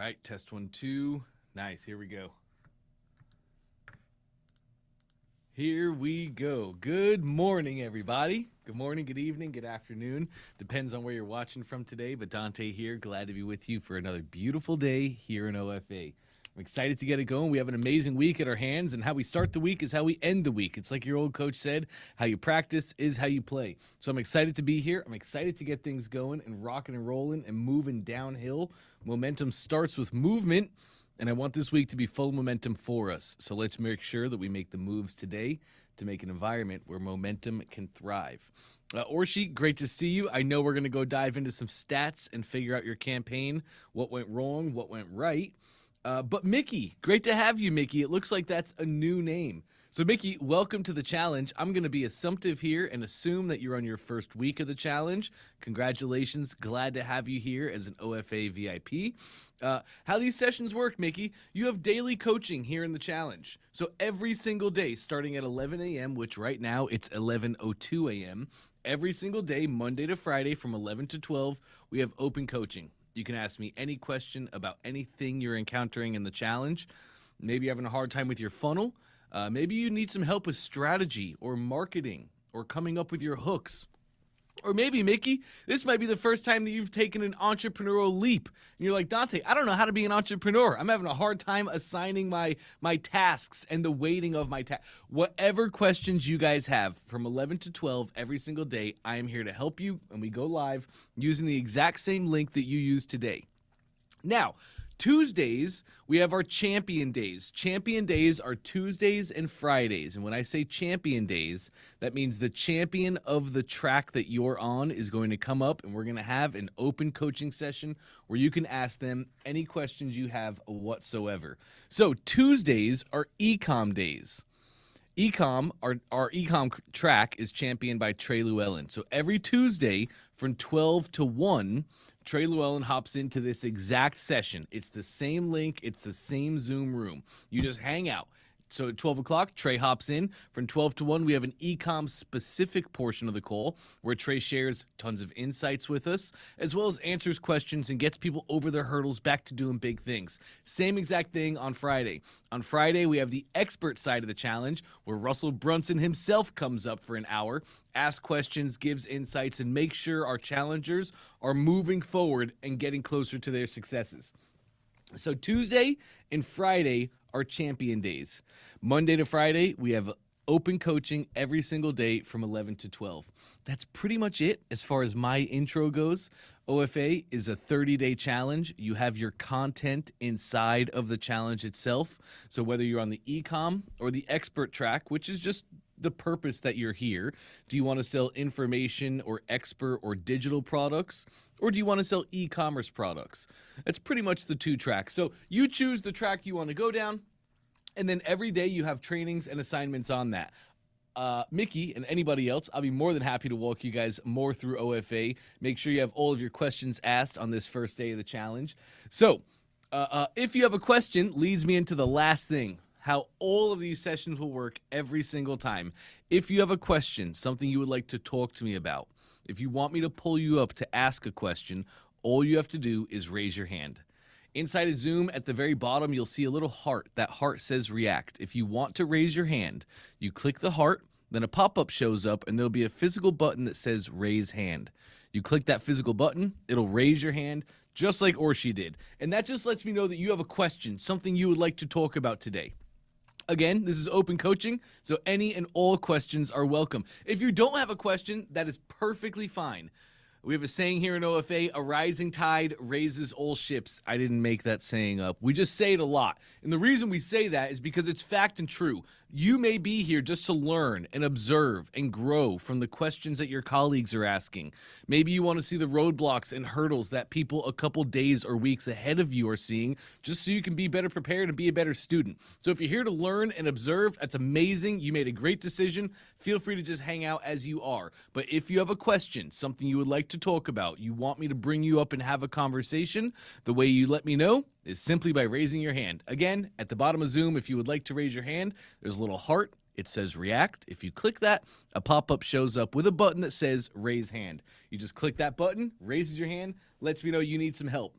right, test 1, 2. Nice, here we go. Here we go. Good morning, everybody. Good morning, good evening, good afternoon. Depends on where you're watching from today, but Dante here. Glad to be with you for another beautiful day here in OFA. I'm excited to get it going. We have an amazing week at our hands, and how we start the week is how we end the week. It's like your old coach said, how you practice is how you play. So I'm excited to be here. I'm excited to get things going and rocking and rolling and moving downhill. Momentum starts with movement. And I want this week to be full momentum for us. So let's make sure that we make the moves today to make an environment where momentum can thrive. Orshi, great to see you. I know we're going to go dive into some stats and figure out your campaign, what went wrong, what went right. But Mickey, great to have you, Mickey. It looks like that's a new name. So, Mickey, welcome to the challenge. I'm going to be assumptive here and assume that you're on your first week of the challenge. Congratulations. Glad to have you here as an OFA VIP. How these sessions work, Mickey, you have daily coaching here in the challenge. So every single day, starting at 11 a.m., which right now it's 11:02 a.m., every single day, Monday to Friday from 11 to 12, we have open coaching. You can ask me any question about anything you're encountering in the challenge. Maybe you're having a hard time with your funnel. Maybe you need some help with strategy or marketing or coming up with your hooks. Or maybe, Mickey, this might be the first time that you've taken an entrepreneurial leap. And you're like, Dante, I don't know how to be an entrepreneur. I'm having a hard time assigning my tasks and the weighting of my tasks. Whatever questions you guys have from 11 to 12 every single day, I am here to help you. And we go live using the exact same link that you used today. Now, Tuesdays, we have our champion days. Champion days are Tuesdays and Fridays. And when I say champion days, that means the champion of the track that you're on is going to come up, and we're going to have an open coaching session where you can ask them any questions you have whatsoever. So Tuesdays are ecom days. Our ecom track is championed by Trey Llewellyn. So every Tuesday from 12 to 1, Trey Llewellyn hops into this exact session. It's the same link. It's the same Zoom room. You just hang out. So at 12 o'clock, Trey hops in. From 12 to 1, we have an ecom specific portion of the call where Trey shares tons of insights with us, as well as answers questions and gets people over their hurdles back to doing big things. Same exact thing on Friday. On Friday, we have the expert side of the challenge where Russell Brunson himself comes up for an hour, asks questions, gives insights, and makes sure our challengers are moving forward and getting closer to their successes. So Tuesday and Friday are champion days. Monday to Friday, we have open coaching every single day from 11 to 12. That's pretty much it as far as my intro goes. OFA is a 30-day challenge. You have your content inside of the challenge itself. So whether you're on the ecom or the expert track, which is just the purpose that you're here. Do you want to sell information or expert or digital products? Or do you want to sell e-commerce products? That's pretty much the two tracks. So you choose the track you want to go down, and then every day you have trainings and assignments on that. Mickey and anybody else, I'll be more than happy to walk you guys more through OFA. Make sure you have all of your questions asked on this first day of the challenge. So if you have a question, leads me into the last thing. How all of these sessions will work every single time. If you have a question, something you would like to talk to me about, if you want me to pull you up to ask a question, all you have to do is raise your hand. Inside of Zoom, at the very bottom, you'll see a little heart. That heart says react. If you want to raise your hand, you click the heart, then a pop-up shows up, and there'll be a physical button that says raise hand. You click that physical button, it'll raise your hand, just like Orshi did. And that just lets me know that you have a question, something you would like to talk about today. Again, this is open coaching, so any and all questions are welcome. If you don't have a question, that is perfectly fine. We have a saying here in OFA, a rising tide raises all ships. I didn't make that saying up. We just say it a lot. And the reason we say that is because it's fact and true. You may be here just to learn and observe and grow from the questions that your colleagues are asking. Maybe you want to see the roadblocks and hurdles that people a couple days or weeks ahead of you are seeing, just so you can be better prepared and be a better student. So if you're here to learn and observe, that's amazing. You made a great decision. Feel free to just hang out as you are. But if you have a question, something you would like to talk about, you want me to bring you up and have a conversation, the way you let me know is simply by raising your hand. Again, at the bottom of Zoom, if you would like to raise your hand, there's a little heart. It says react. If you click that, a pop-up shows up with a button that says raise hand. You just click that button, raises your hand, lets me know you need some help.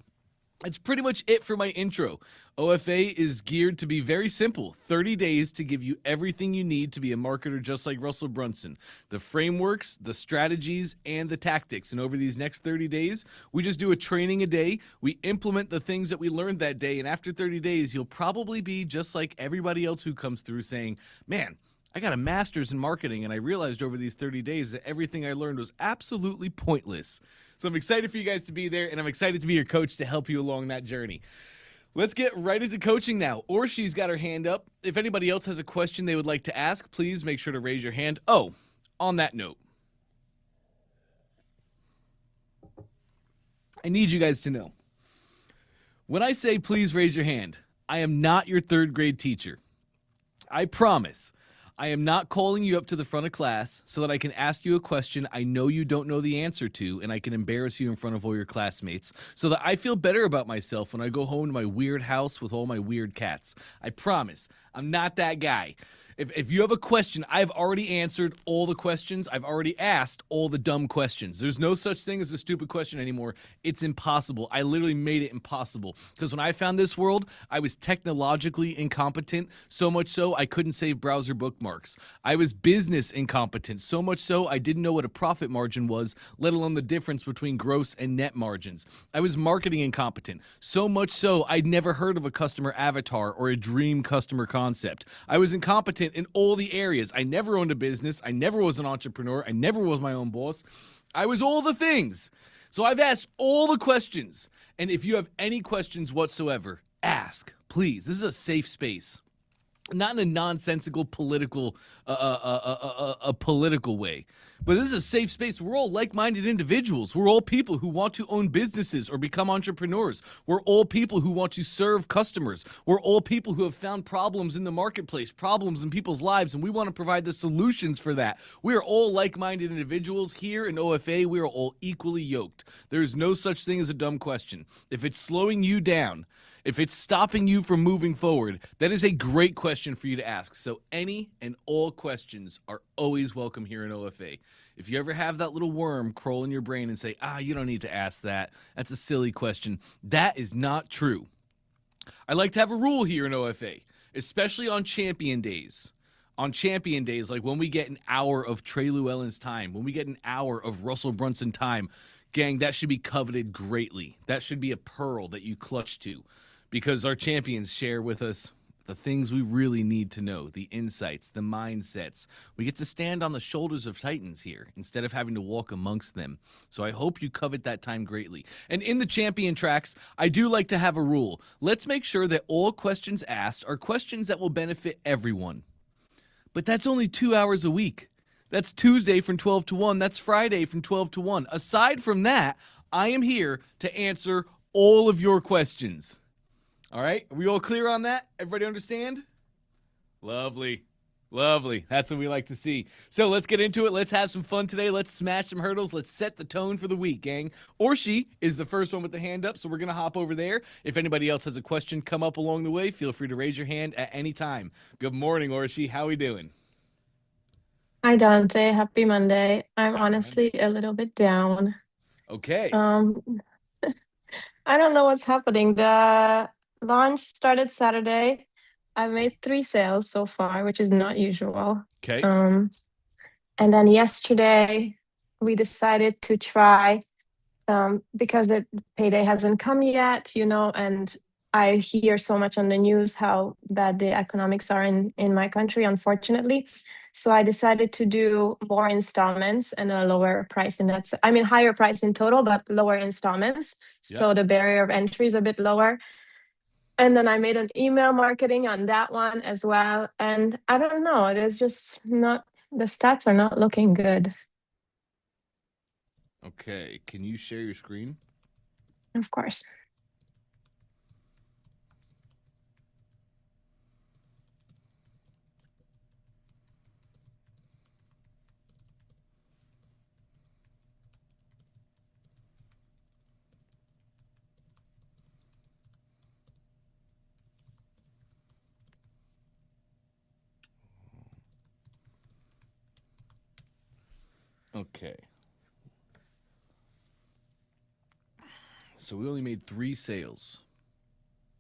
That's pretty much it for my intro. OFA is geared to be very simple 30 days to give you everything you need to be a marketer just like Russell Brunson. The frameworks, the strategies, and the tactics. And over these next 30 days, we just do a training a day. We implement the things that we learned that day. And after 30 days, you'll probably be just like everybody else who comes through saying, man, I got a master's in marketing, and I realized over these 30 days that everything I learned was absolutely pointless. So I'm excited for you guys to be there, and I'm excited to be your coach to help you along that journey. Let's get right into coaching now. She's got her hand up. If anybody else has a question they would like to ask, please make sure to raise your hand. Oh, on that note, I need you guys to know, when I say please raise your hand, I am not your third grade teacher. I promise. I am not calling you up to the front of class so that I can ask you a question I know you don't know the answer to, and I can embarrass you in front of all your classmates so that I feel better about myself when I go home to my weird house with all my weird cats. I promise. I'm not that guy. If you have a question, I've already answered all the questions. I've already asked all the dumb questions. There's no such thing as a stupid question anymore. It's impossible. I literally made it impossible. Because when I found this world, I was technologically incompetent, so much so I couldn't save browser bookmarks. I was business incompetent, so much so I didn't know what a profit margin was, let alone the difference between gross and net margins. I was marketing incompetent, so much so I'd never heard of a customer avatar or a dream customer concept. I was incompetent in all the areas. I never owned a business. I never was an entrepreneur. I never was my own boss. I was all the things. So I've asked all the questions. And if you have any questions whatsoever, ask, please. This is a safe space. Not in a nonsensical political political way, but this is a safe space. We're all like-minded individuals. We're all people who want to own businesses or become entrepreneurs. We're all people who want to serve customers. We're all people who have found problems in the marketplace, problems in people's lives, and we want to provide the solutions for that. We are all like-minded individuals here in OFA. We are all equally yoked. There is no such thing as a dumb question. If it's slowing you down, if it's stopping you from moving forward, that is a great question for you to ask. So any and all questions are always welcome here in OFA. If you ever have that little worm crawl in your brain and say, you don't need to ask that, that's a silly question, that is not true. I like to have a rule here in OFA, especially on champion days. On champion days, like when we get an hour of Trey Llewellyn's time, when we get an hour of Russell Brunson time, gang, that should be coveted greatly. That should be a pearl that you clutch to. Because our champions share with us the things we really need to know, the insights, the mindsets. We get to stand on the shoulders of titans here instead of having to walk amongst them. So I hope you covet that time greatly. And in the champion tracks, I do like to have a rule. Let's make sure that all questions asked are questions that will benefit everyone. But that's only 2 hours a week. That's Tuesday from 12 to 1. That's Friday from 12 to 1. Aside from that, I am here to answer all of your questions. All right, are we all clear on that? Everybody understand? Lovely. Lovely. That's what we like to see. So let's get into it. Let's have some fun today. Let's smash some hurdles. Let's set the tone for the week, gang. Orshi is the first one with the hand up, so we're going to hop over there. If anybody else has a question come up along the way, feel free to raise your hand at any time. Good morning, Orshi. How are we doing? Hi Dante, happy Monday. I'm Happy honestly Monday. a little bit down. Okay. Um, I don't know what's happening. The launch started Saturday. I made 3 sales so far, which is not usual. Okay. Um, and then yesterday we decided to try because the payday hasn't come yet, and I hear so much on the news how bad the economics are in my country, unfortunately. So I decided to do more installments and a lower price in that. I mean, higher price in total, but lower installments. Yep. So the barrier of entry is a bit lower. And then I made an email marketing on that one as well. And I don't know, it is just not, the stats are not looking good, Okay. Can you share your screen? of course. Okay. So we only made 3 sales.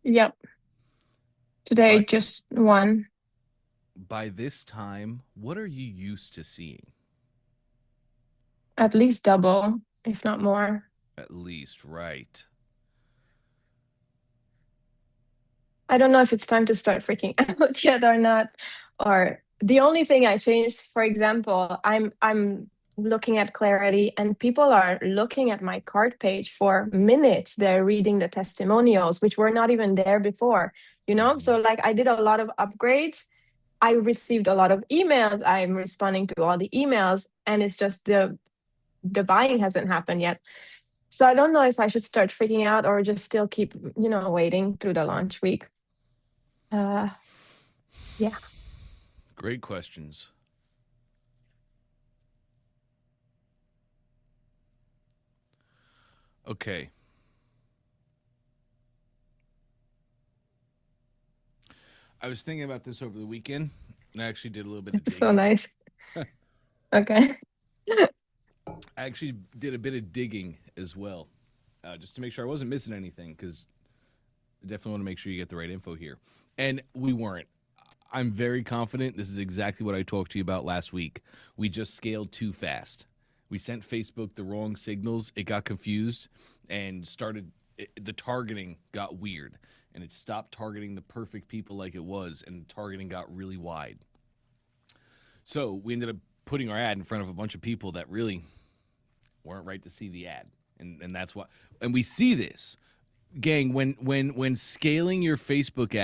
Yep. Today, But just one. by this time, what are you used to seeing? At least double, if not more. At least, right? I don't know if it's time to start freaking out yet or not. Or the only thing I changed, for example, I'm looking at Clarity and people are looking at my cart page for minutes. They're reading the testimonials, which were not even there before, you know? Mhm. So like I did a lot of upgrades. I received a lot of emails. I'm responding to all the emails, and it's just the buying hasn't happened yet. So I don't know if I should start freaking out or just still keep, waiting through the launch week. Uh, yeah. Great questions. Okay. I was thinking about this over the weekend, and I actually did a little bit of So digging. nice. Okay. I actually did a bit of digging as well, just to make sure I wasn't missing anything, because I definitely want to make sure you get the right info here. And we weren't. I'm very confident this is exactly what I talked to you about last week. We just scaled too fast. We sent Facebook the wrong signals. It got confused and the targeting got weird, and it stopped targeting the perfect people like it was, and targeting got really wide. So we ended up putting our ad in front of a bunch of people that really weren't right to see the ad. And that's why, and we see this, gang, when scaling your Facebook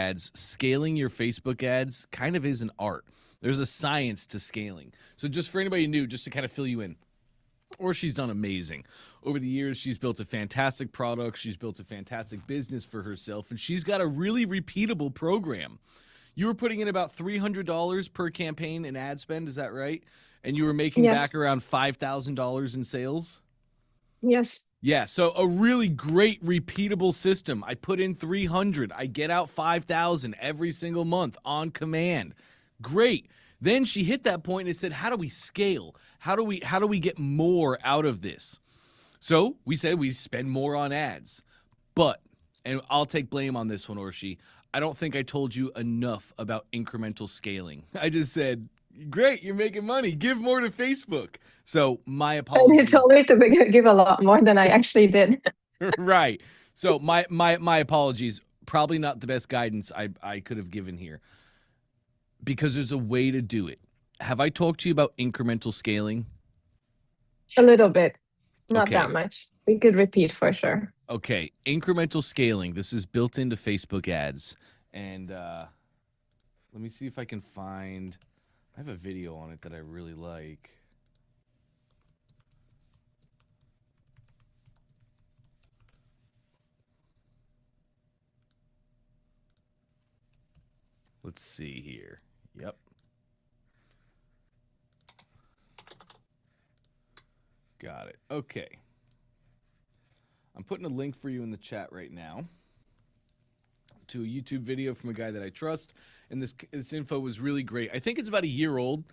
ads kind of is an art. There's a science to scaling. So just for anybody new, just to kind of fill you in, or she's done amazing over the years. She's built a fantastic product, she's built a fantastic business for herself, and she's got a really repeatable program. You were putting in about $300 per campaign in ad spend, is that right? And you were making Yes. back around $5,000 in sales. Yes. Yeah, so a really great repeatable system. I put in 300, I get out 5,000 every single month on command. Great. Then she hit that point and said, "How do we scale? How do we get more out of this?" So, we said we spend more on ads. But, and I'll take blame on this one, Orshi, I don't think I told you enough about incremental scaling. I just said, "Great, you're making money. Give more to Facebook." So, my And you apologies. told me to give a lot more than I actually did. Right. So my apologies. Probably not the best guidance I could have given here, because there's a way to do it. Have I talked to you about incremental scaling? A little bit, not that Okay. much. We could repeat for sure. Okay. Incremental scaling. This is built into Facebook ads. And let me see if I can find. I have a video on it that I really like. Let's see here. Yep. Got it. Okay. I'm putting a link for you in the chat right now to a YouTube video from a guy that I trust, and this info was really great. I think it's about a year old,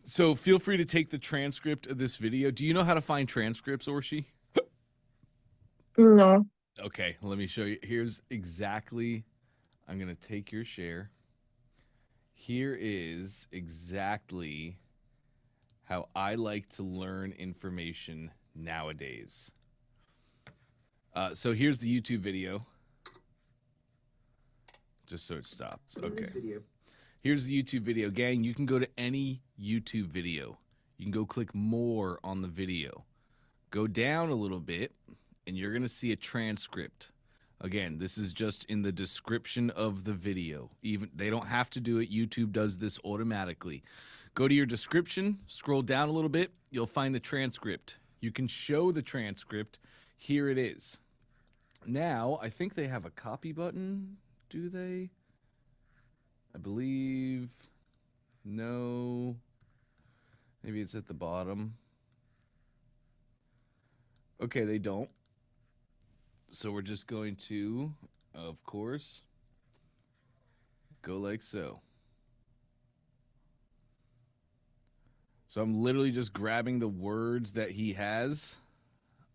so feel free to take the transcript of this video. Do you know how to find transcripts, Orshi? No. Okay, let me show you. Here's exactly. I'm gonna take your share. Here is exactly how I like to learn information nowadays. So here's the YouTube video. Just so it stops. Okay. Here's the YouTube video. Gang, you can go to any YouTube video. You can go click more on the video. Go down a little bit, and you're going to see a transcript. Again, this is just in the description of the video. Even they don't have to do it. YouTube does this automatically. Go to your description, scroll down a little bit, you'll find the transcript. You can show the transcript. Here it is. Now, I think they have a copy button. Do they? I believe. No. Maybe it's at the bottom. Okay, they don't. So we're just going to, of course, go like so. So I'm literally just grabbing the words that he has.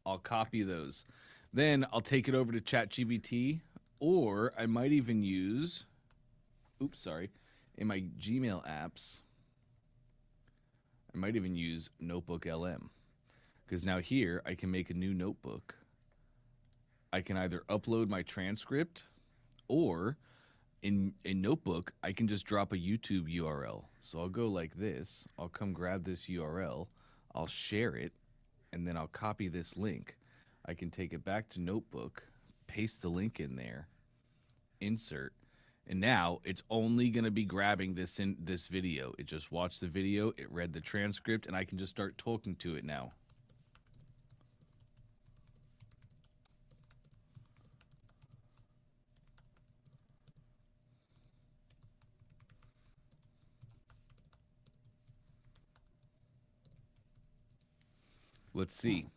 I'll copy those. Then I'll take it over to ChatGPT, or I might even use, in my Gmail apps, I might even use Notebook LM. Because now here I can make a new notebook. I can either upload my transcript, or in Notebook, I can just drop a YouTube URL. So I'll go like this. I'll come grab this URL. I'll share it, and then I'll copy this link. I can take it back to Notebook, paste the link in there, insert, and now it's only going to be grabbing this in this video. It just watched the video, it read the transcript, and I can just start talking to it now. Let's see.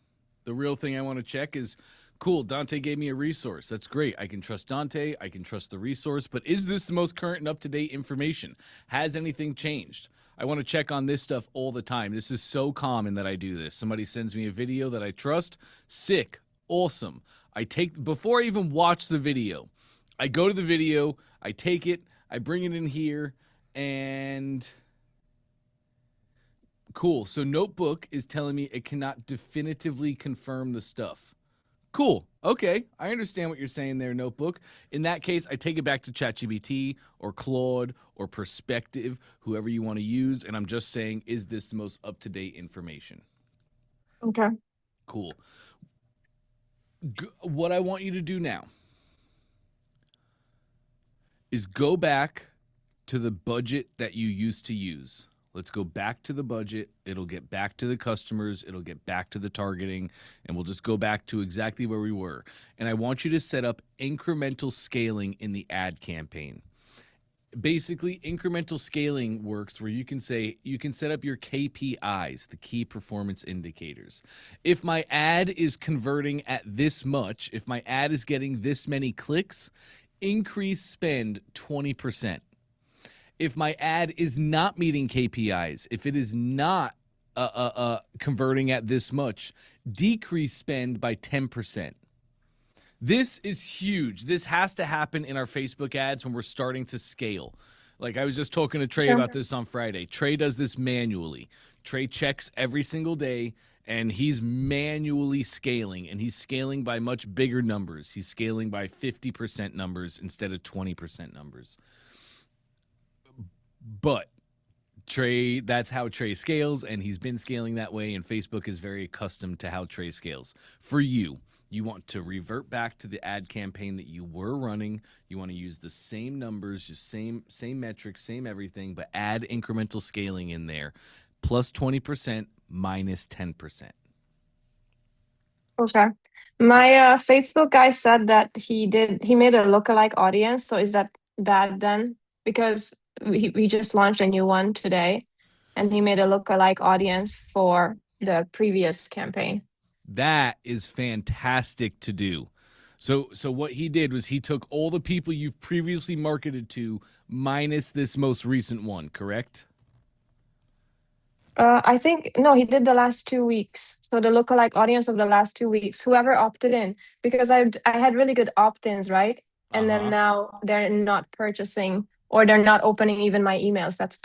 The real thing I want to check is, cool, Dante gave me a resource. That's great. I can trust Dante. I can trust the resource. But is this the most current and up-to-date information? Has anything changed? I want to check on this stuff all the time. This is so common that I do this. Somebody sends me a video that I trust. Sick. Awesome. Before I even watch the video, I go to the video, I take it, I bring it in here, and cool. So Notebook is telling me it cannot definitively confirm the stuff. Cool. Okay. I understand what you're saying there, Notebook. In that case, I take it back to ChatGPT or Claude or Perspective, whoever you want to use, and I'm just saying, is this the most up-to-date information? Okay. Cool. What I want you to do now is go back to the budget that you used to use. Let's go back to the budget. It'll get back to the customers. It'll get back to the targeting, and we'll just go back to exactly where we were. And I want you to set up incremental scaling in the ad campaign. Basically, incremental scaling works where you can set up your KPIs, the key performance indicators. If my ad is converting at this much, if my ad is getting this many clicks, increase spend 20%. If my ad is not meeting KPIs, if it is not converting at this much, decrease spend by 10%. This is huge. This has to happen in our Facebook ads when we're starting to scale. Like I was just talking to Trey about this on Friday. Trey does this manually. Trey checks every single day, and he's manually scaling, and he's scaling by much bigger numbers. He's scaling by 50% numbers instead of 20% numbers. But Trey, that's how Trey scales, and he's been scaling that way, and Facebook is very accustomed to how Trey scales. For you, you want to revert back to the ad campaign that you were running. You want to use the same numbers, just same metrics, same everything, but add incremental scaling in there. Plus 20%, minus 10%. Okay. My Facebook guy said that he made a lookalike audience. So is that bad then? Because we just launched a new one today, and he made a lookalike audience for the previous campaign. That is fantastic to do. So what he did was he took all the people you've previously marketed to minus this most recent one, correct? I think no, he did the last 2 weeks. So the lookalike audience of the last 2 weeks, whoever opted in, because I had really good opt-ins, right? And then now they're not purchasing, or they're not opening even my emails. That's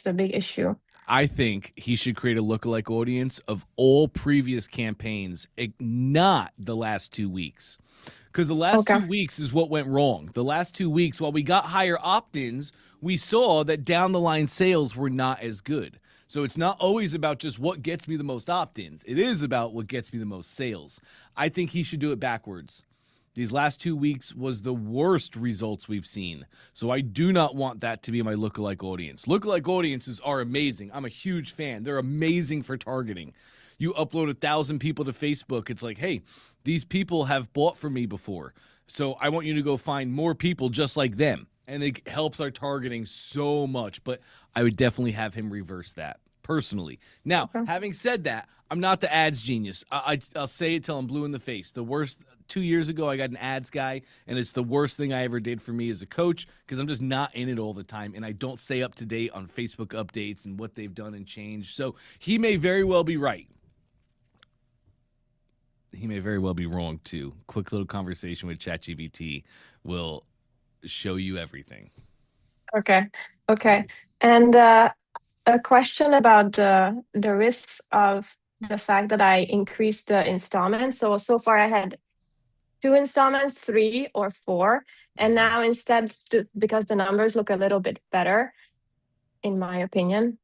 the big issue. I think he should create a lookalike audience of all previous campaigns, not the last 2 weeks. Because the last 2 weeks is what went wrong. The last 2 weeks, while we got higher opt-ins, we saw that down the line sales were not as good. So it's not always about just what gets me the most opt-ins. It is about what gets me the most sales. I think he should do it backwards. These last 2 weeks was the worst results we've seen. So I do not want that to be my lookalike audience. Lookalike audiences are amazing. I'm a huge fan. They're amazing for targeting. You upload 1,000 people to Facebook. It's like, hey, these people have bought from me before. So I want you to go find more people just like them. And it helps our targeting so much. But I would definitely have him reverse that personally. Now, having said that, I'm not the ads genius. I'll say it till I'm blue in the face. The worst, 2 years ago, I got an ads guy, and it's the worst thing I ever did for me as a coach because I'm just not in it all the time, and I don't stay up to date on Facebook updates and what they've done and changed. So he may very well be right. he may very well be wrong too. Quick little conversation with ChatGPT will show you everything. Okay. Okay. And a question about the risks of the fact that I increased the installments. So far I had 2 installments, 3 or 4, and now instead, because the numbers look a little bit better, in my opinion,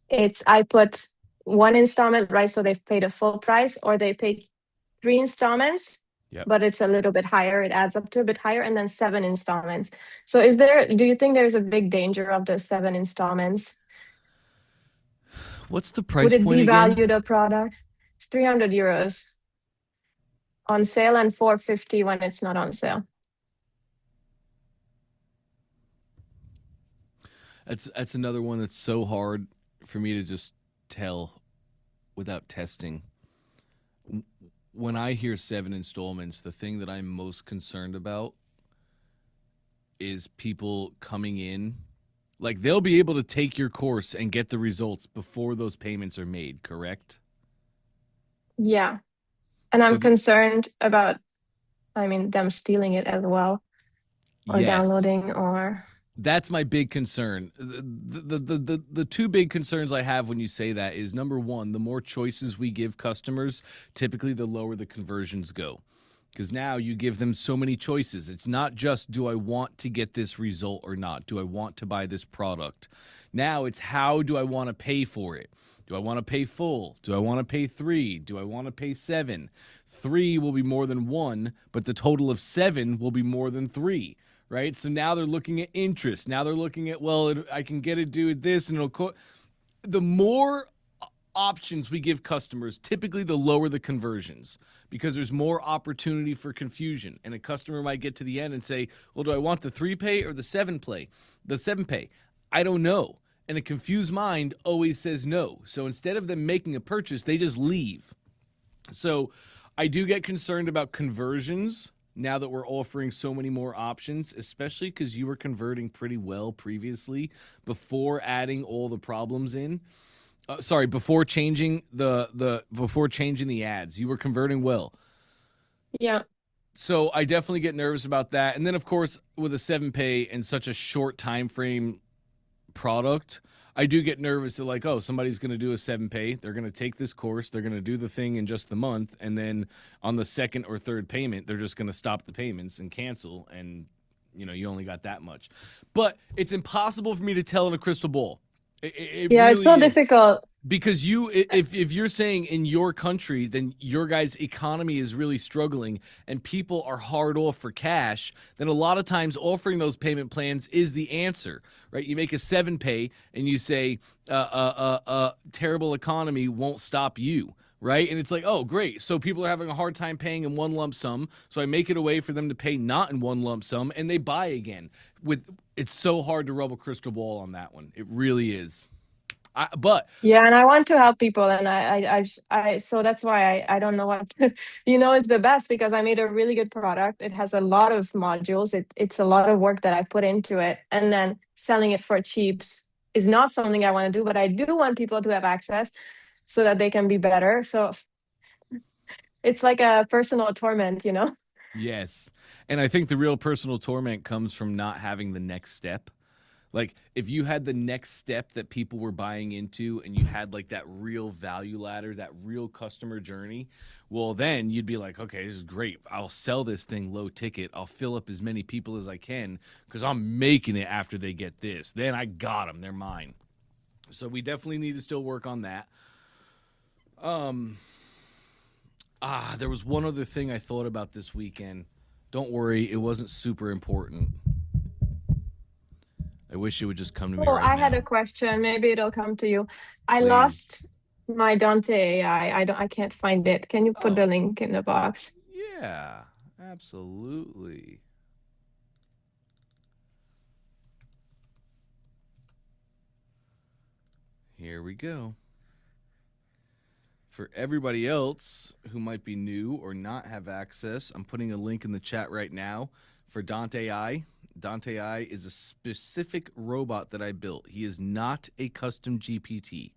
it's I put 1 installment, right? So they've paid a full price, or they paid 3 installments, Yep. but it's a little bit higher. It adds up to a bit higher, and then 7 installments. So do you think there's a big danger of the 7 installments? What's the Would price it point again? devalue the product? It's 300 euros on sale and 450 when it's not on sale. That's another one that's so hard for me to just tell without testing. When I hear 7 installments, the thing that I'm most concerned about is people coming in. Like, they'll be able to take your course and get the results before those payments are made, correct? Yeah. And So I'm concerned about, I mean, them stealing it as well, or yes, downloading, or that's my big concern. The two big concerns I have when you say that is, number one, the more choices we give customers, typically the lower the conversions go. Because now you give them so many choices. It's not just, do I want to get this result or not? Do I want to buy this product? Now it's, how do I want to pay for it? Do I want to pay full? Do I want to pay 3? Do I want to pay 7? 3 will be more than 1, but the total of 7 will be more than 3, right? So now they're looking at interest. Now they're looking at, well, I can get it due this, and the more options we give customers, typically the lower the conversions, because there's more opportunity for confusion. And a customer might get to the end and say, well, do I want the 3 pay or the 7 play? The 7 pay? I don't know. And a confused mind always says no. So instead of them making a purchase, they just leave. So I do get concerned about conversions now that we're offering so many more options, especially because you were converting pretty well previously before adding all the problems in. Before changing the ads, you were converting well. yeah. So I definitely get nervous about that. And then, of course, with a 7 pay and such a short time frame product, I do get nervous that, like, oh, somebody's going to do a 7 pay. They're going to take this course. They're going to do the thing in just the month. And then on the second or third payment, they're just going to stop the payments and cancel. And, you only got that much. But it's impossible for me to tell in a crystal ball. It Yeah, it's so really is. difficult. Because if you're saying in your country, then your guys' economy is really struggling and people are hard off for cash, then a lot of times offering those payment plans is the answer, right? You make a 7 pay and you say, terrible economy won't stop you, right? And it's like, oh, great. So people are having a hard time paying in one lump sum. So I make it a way for them to pay not in one lump sum, and they buy again. It's so hard to rub a crystal ball on that one. It really is. But Yeah, and I want to help people, and so that's why I don't know what, it's the best because I made a really good product. It has a lot of modules. It's a lot of work that I put into it, and then selling it for cheap is not something I want to do, but I do want people to have access so that they can be better. So it's like a personal torment. yes. And I think the real personal torment comes from not having the next step. Like, if you had the next step that people were buying into and you had like that real value ladder, that real customer journey, well, then you'd be like, okay, this is great. I'll sell this thing low ticket. I'll fill up as many people as I can because I'm making it after they get this. Then I got them. They're mine. So we definitely need to still work on that. There was one other thing I thought about this weekend. Don't worry, it wasn't super important. I wish it would just come to me Oh, right I had a now. question. Maybe it'll come to you. I Please. lost my Dante AI. I can't find it. Can you put the Oh, link in the box? yeah, absolutely. Here we go. For everybody else who might be new or not have access, I'm putting a link in the chat right now for Dante I. Dante I is a specific robot that I built. He is not a custom GPT.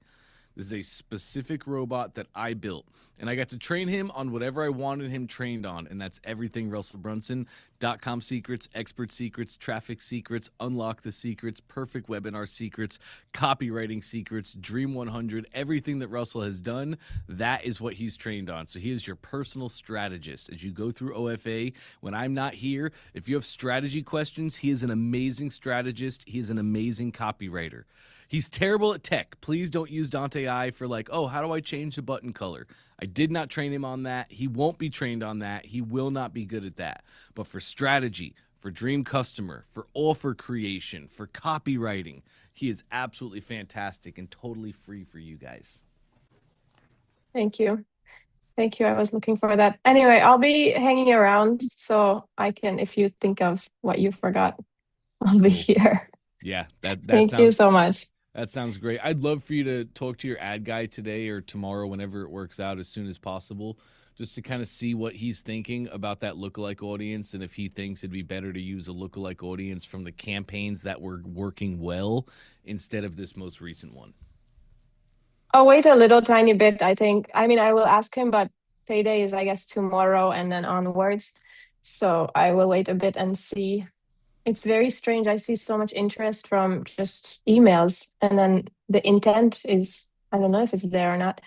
This is a specific robot that I built. And I got to train him on whatever I wanted him trained on. And that's everything RussellBrunson.com secrets, expert secrets, traffic secrets, unlock the secrets, perfect webinar secrets, copywriting secrets, Dream 100, everything that Russell has done. That is what he's trained on. So he is your personal strategist. As you go through OFA, when I'm not here, if you have strategy questions, he is an amazing strategist. He is an amazing copywriter. He's terrible at tech. Please don't use Dante I for like, oh, how do I change the button color? I did not train him on that. He won't be trained on that. He will not be good at that. But for strategy, for dream customer, for offer creation, for copywriting, he is absolutely fantastic and totally free for you guys. Thank you. Thank you. I was looking for that. Anyway, I'll be hanging around so I can, if you think of what you forgot, I'll be here. Yeah, that Thank you so much. That sounds great. I'd love for you to talk to your ad guy today or tomorrow, whenever it works out, as soon as possible, just to kind of see what he's thinking about that lookalike audience and if he thinks it'd be better to use a lookalike audience from the campaigns that were working well instead of this most recent one. I'll wait a little tiny bit, I think. I mean, I will ask him, but payday is, I guess, tomorrow and then onwards. So I will wait a bit and see. It's very strange. I see so much interest from just emails, and then the intent is, I don't know if it's there or not.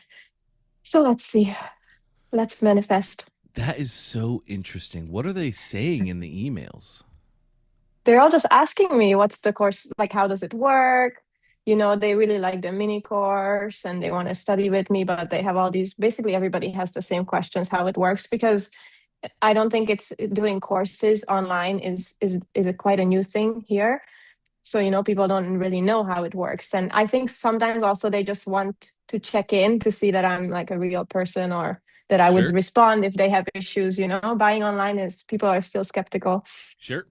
So let's see. Let's manifest. That is so interesting. What are they saying in the emails? They're all just asking me, what's the course, like, how does it work? You know, they really like the mini course and they want to study with me, but they have all these, basically everybody has the same questions, how it works, because I don't think it's doing courses online is quite a new thing here. So, you know, people don't really know how it works. And I think sometimes also they just want to check in to see that I'm like a real person, or that I would respond if they have issues. You know, buying online is, people are still skeptical. Sure.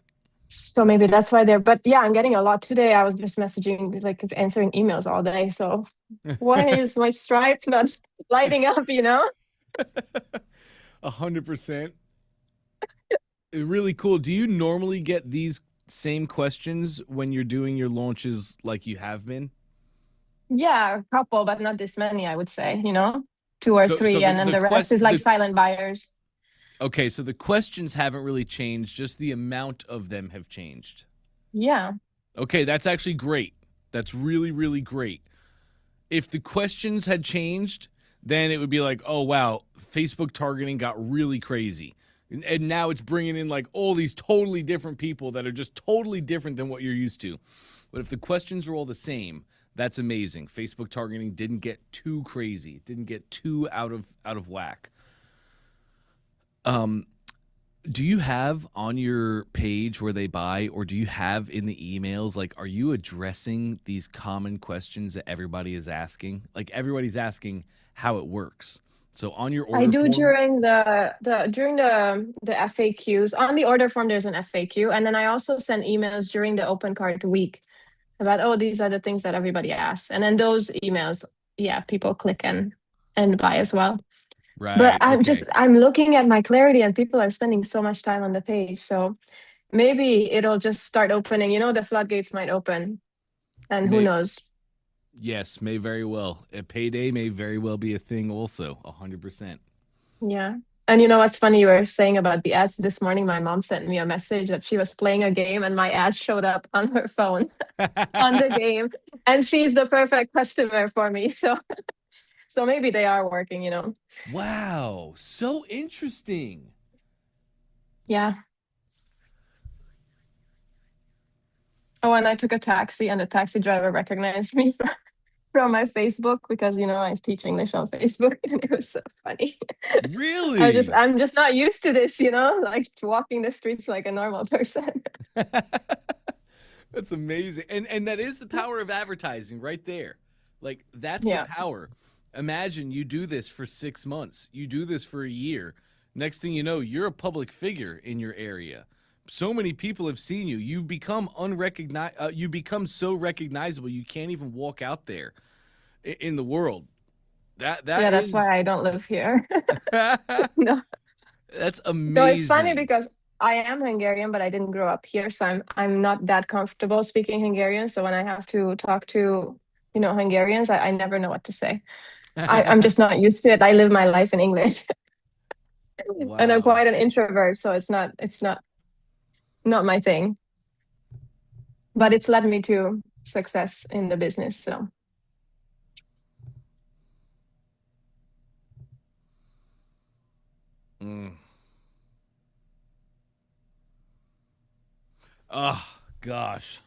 So maybe that's why they're, but yeah, I'm getting a lot today. I was just messaging, like answering emails all day. So why is my Stripe not lighting up, you know? 100%. Really cool. Do you normally get these same questions when you're doing your launches like you have been? Yeah, a couple, but not this many, I would say, you know, 2 or 3, and then the rest is like silent buyers. Okay, so the questions haven't really changed, just the amount of them have changed. Yeah. Okay, that's actually great. That's really, really great. If the questions had changed, then it would be like, oh, wow, Facebook targeting got really crazy. And now it's bringing in like all these totally different people that are just totally different than what you're used to. But if the questions are all the same, that's amazing. Facebook targeting didn't get too crazy. It didn't get too out of whack. Do you have on your page where they buy, or do you have in the emails, like, are you addressing these common questions that everybody is asking? Like, everybody's asking how it works. So on your order I do form, during the FAQs. On the order form, there's an FAQ, and then I also send emails during the open cart week about, oh, these are the things that everybody asks, and then those emails, yeah, people click and buy as well. right? But I'm looking at my clarity, and people are spending so much time on the page, so maybe it'll just start opening. You know, the floodgates might open, and who knows. Yes, may very well. A payday may very well be a thing also, 100%. Yeah. And you know what's funny? You were saying about the ads this morning. My mom sent me a message that she was playing a game and my ad showed up on her phone on the game. And she's the perfect customer for me. So maybe they are working, you know. Wow. So interesting. Yeah. Oh, and I took a taxi and the taxi driver recognized me from my Facebook, because, you know, I teach English on Facebook, and it was so funny. Really? I'm just not used to this, you know, like walking the streets like a normal person. That's amazing. And that is the power of advertising right there. Like, that's the power. Imagine you do this for 6 months. You do this for a year. Next thing you know, you're a public figure in your area. So many people have seen you. You become you become so recognizable you can't even walk out there in the world. That's why I don't live here. No. That's amazing. No, it's funny because I am Hungarian, but I didn't grow up here, so I'm not that comfortable speaking Hungarian. So when I have to talk to Hungarians. I never know what to say. I'm just not used to it. I live my life in English. And I'm Wow. quite an introvert, so it's not my thing. But it's led me to success in the business. So Mm. Oh, gosh.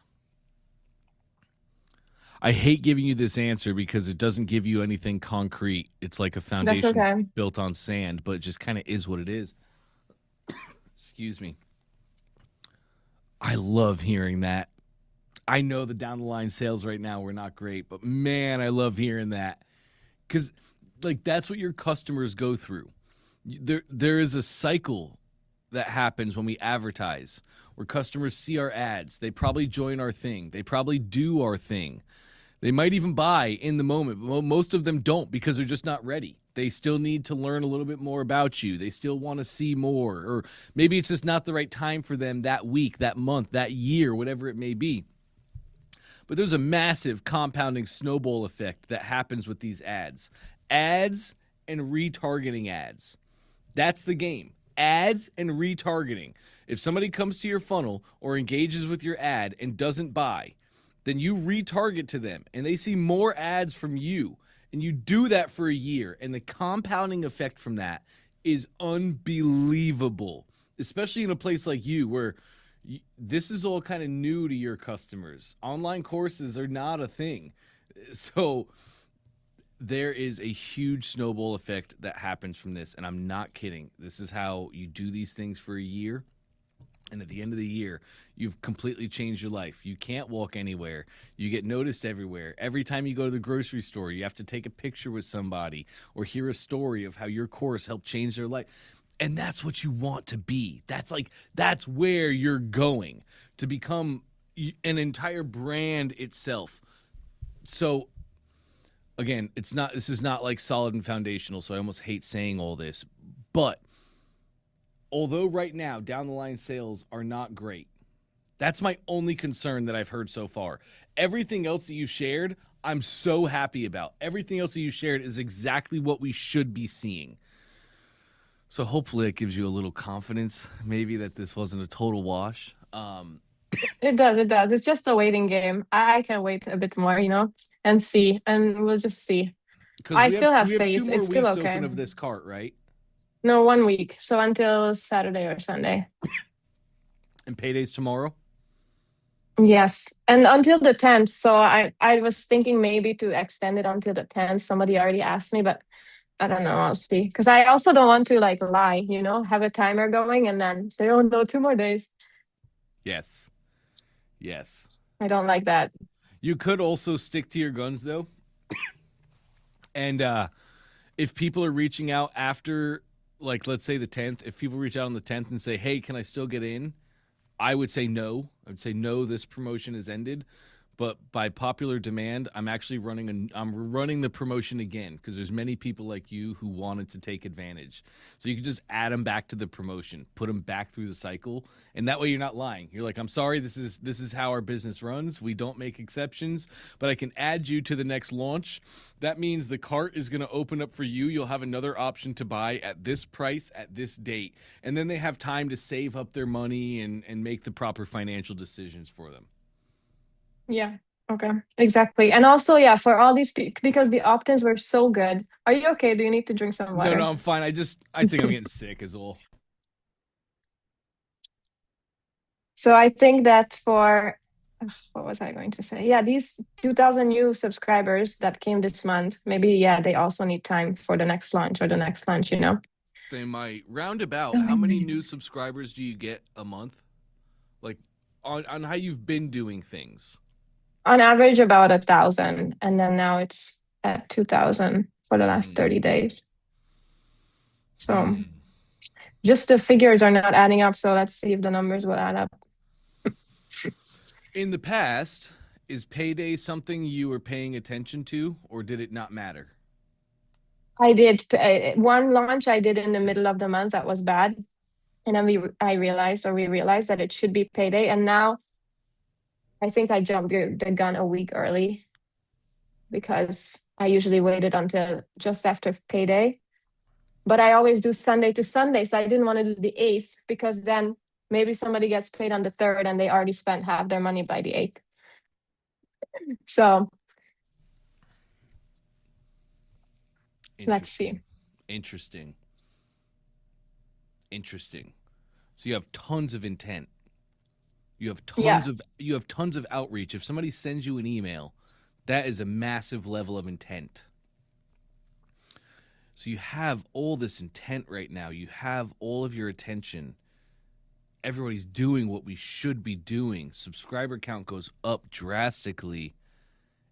I hate giving you this answer because it doesn't give you anything concrete. It's like a that's foundation okay. built on sand, but it just kind of is what it is. Excuse me. I love hearing that. I know the down the line sales right now were not great, but man, I love hearing that. Cuz like that's what your customers go through. There is a cycle that happens when we advertise where customers see our ads. They probably join our thing. They probably do our thing. They might even buy in the moment, but most of them don't because they're just not ready. They still need to learn a little bit more about you. They still want to see more, or maybe it's just not the right time for them that week, that month, that year, whatever it may be. But there's a massive compounding snowball effect that happens with these ads. Ads and retargeting ads. That's the game. Ads and retargeting. If somebody comes to your funnel or engages with your ad and doesn't buy, then you retarget to them and they see more ads from you. And you do that for a year. And the compounding effect from that is unbelievable, especially in a place like you where this is all kind of new to your customers. Online courses are not a thing. So there is a huge snowball effect that happens from this. And I'm not kidding. This is how you do these things for a year. And at the end of the year, you've completely changed your life. You can't walk anywhere. You get noticed everywhere. Every time you go to the grocery store, you have to take a picture with somebody or hear a story of how your course helped change their life. And that's what you want to be. That's where you're going to become an entire brand itself. So again, this is not like solid and foundational, so I almost hate saying all this. But although right now down the line sales are not great, that's my only concern that I've heard so far. Everything else that you shared, I'm so happy about. Everything else that you shared is exactly what we should be seeing. So hopefully it gives you a little confidence, maybe that this wasn't a total wash. it does. It does. It's just a waiting game. I can wait a bit more, and see, and we'll just see. Because I still have we have two faith. more It's still weeks okay. open of this cart, right? No, 1 week. So until Saturday or Sunday. And payday's tomorrow. Yes, and until the 10th. So I was thinking maybe to extend it until the 10th. Somebody already asked me, but I don't know. I'll see. Because I also don't want to like lie, have a timer going and then say, oh no, 2 more days. Yes. Yes. I don't like that. You could also stick to your guns though. And if people are reaching out after, like, let's say the 10th, if people reach out on the 10th and say, hey, can I still get in? I would say no. I would say no, this promotion has ended. But by popular demand, I'm running the promotion again because there's many people like you who wanted to take advantage. So you can just add them back to the promotion, put them back through the cycle, and that way you're not lying. You're like, I'm sorry, this is how our business runs. We don't make exceptions, but I can add you to the next launch. That means the cart is going to open up for you. You'll have another option to buy at this price at this date, and then they have time to save up their money and make the proper financial decisions for them. Yeah. Okay. Exactly. And also, yeah, for all these because the opt-ins were so good. Are you okay? Do you need to drink some No, water? no, I'm fine. I think I'm getting sick is all. So I think that for what was I going to say? Yeah, these 2,000 new subscribers that came this month, maybe yeah, they also need time for the next launch or the next launch. They might roundabout. So How many new subscribers do you get a month? Like on how you've been doing things. on average about 1,000, and then now it's at 2,000 for the last Mm. 30 days. So Mm. just the figures are not adding up. So let's see if the numbers will add up. In the past, is payday something you were paying attention to, or did it not matter? I did one launch I did in the middle of the month that was bad. And then we realized that it should be payday. And now I think I jumped the gun a week early. because I usually waited until just after payday. But I always do Sunday to Sunday, so I didn't want to do the 8th because then maybe somebody gets paid on the 3rd and they already spent half their money by the 8th. So let's see. Interesting. Interesting. So you have tons of intent. You have Yeah. tons of outreach. If somebody sends you an email, that is a massive level of intent. So you have all this intent right now. You have all of your attention. Everybody's doing what we should be doing. Subscriber count goes up drastically.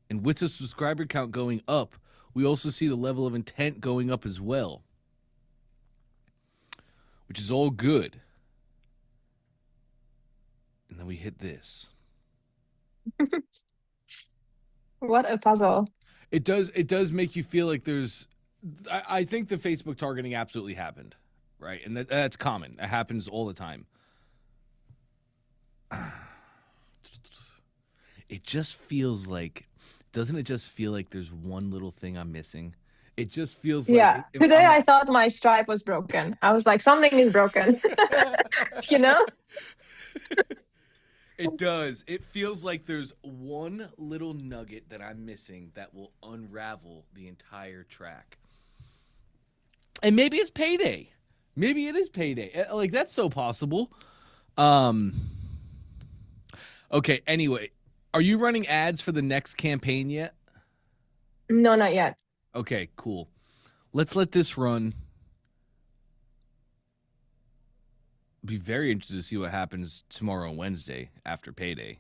And with the subscriber count going up, we also see the level of intent going up as well, which is all good. And then we hit this. What a puzzle. It does make you feel like there's I think the Facebook targeting absolutely happened, right? And that's common. It happens all the time. It just feels like, doesn't it just feel like there's one little thing I'm missing? It just feels like Yeah. Today I thought my Stripe was broken. I was like, something is broken. You know? It does. It feels like there's one little nugget that I'm missing that will unravel the entire track. And maybe it's payday. Maybe it is payday. Like, that's so possible. Okay, anyway, are you running ads for the next campaign yet? No, not yet. Okay, cool. Let's let this run. Be very interested to see what happens tomorrow and Wednesday after payday.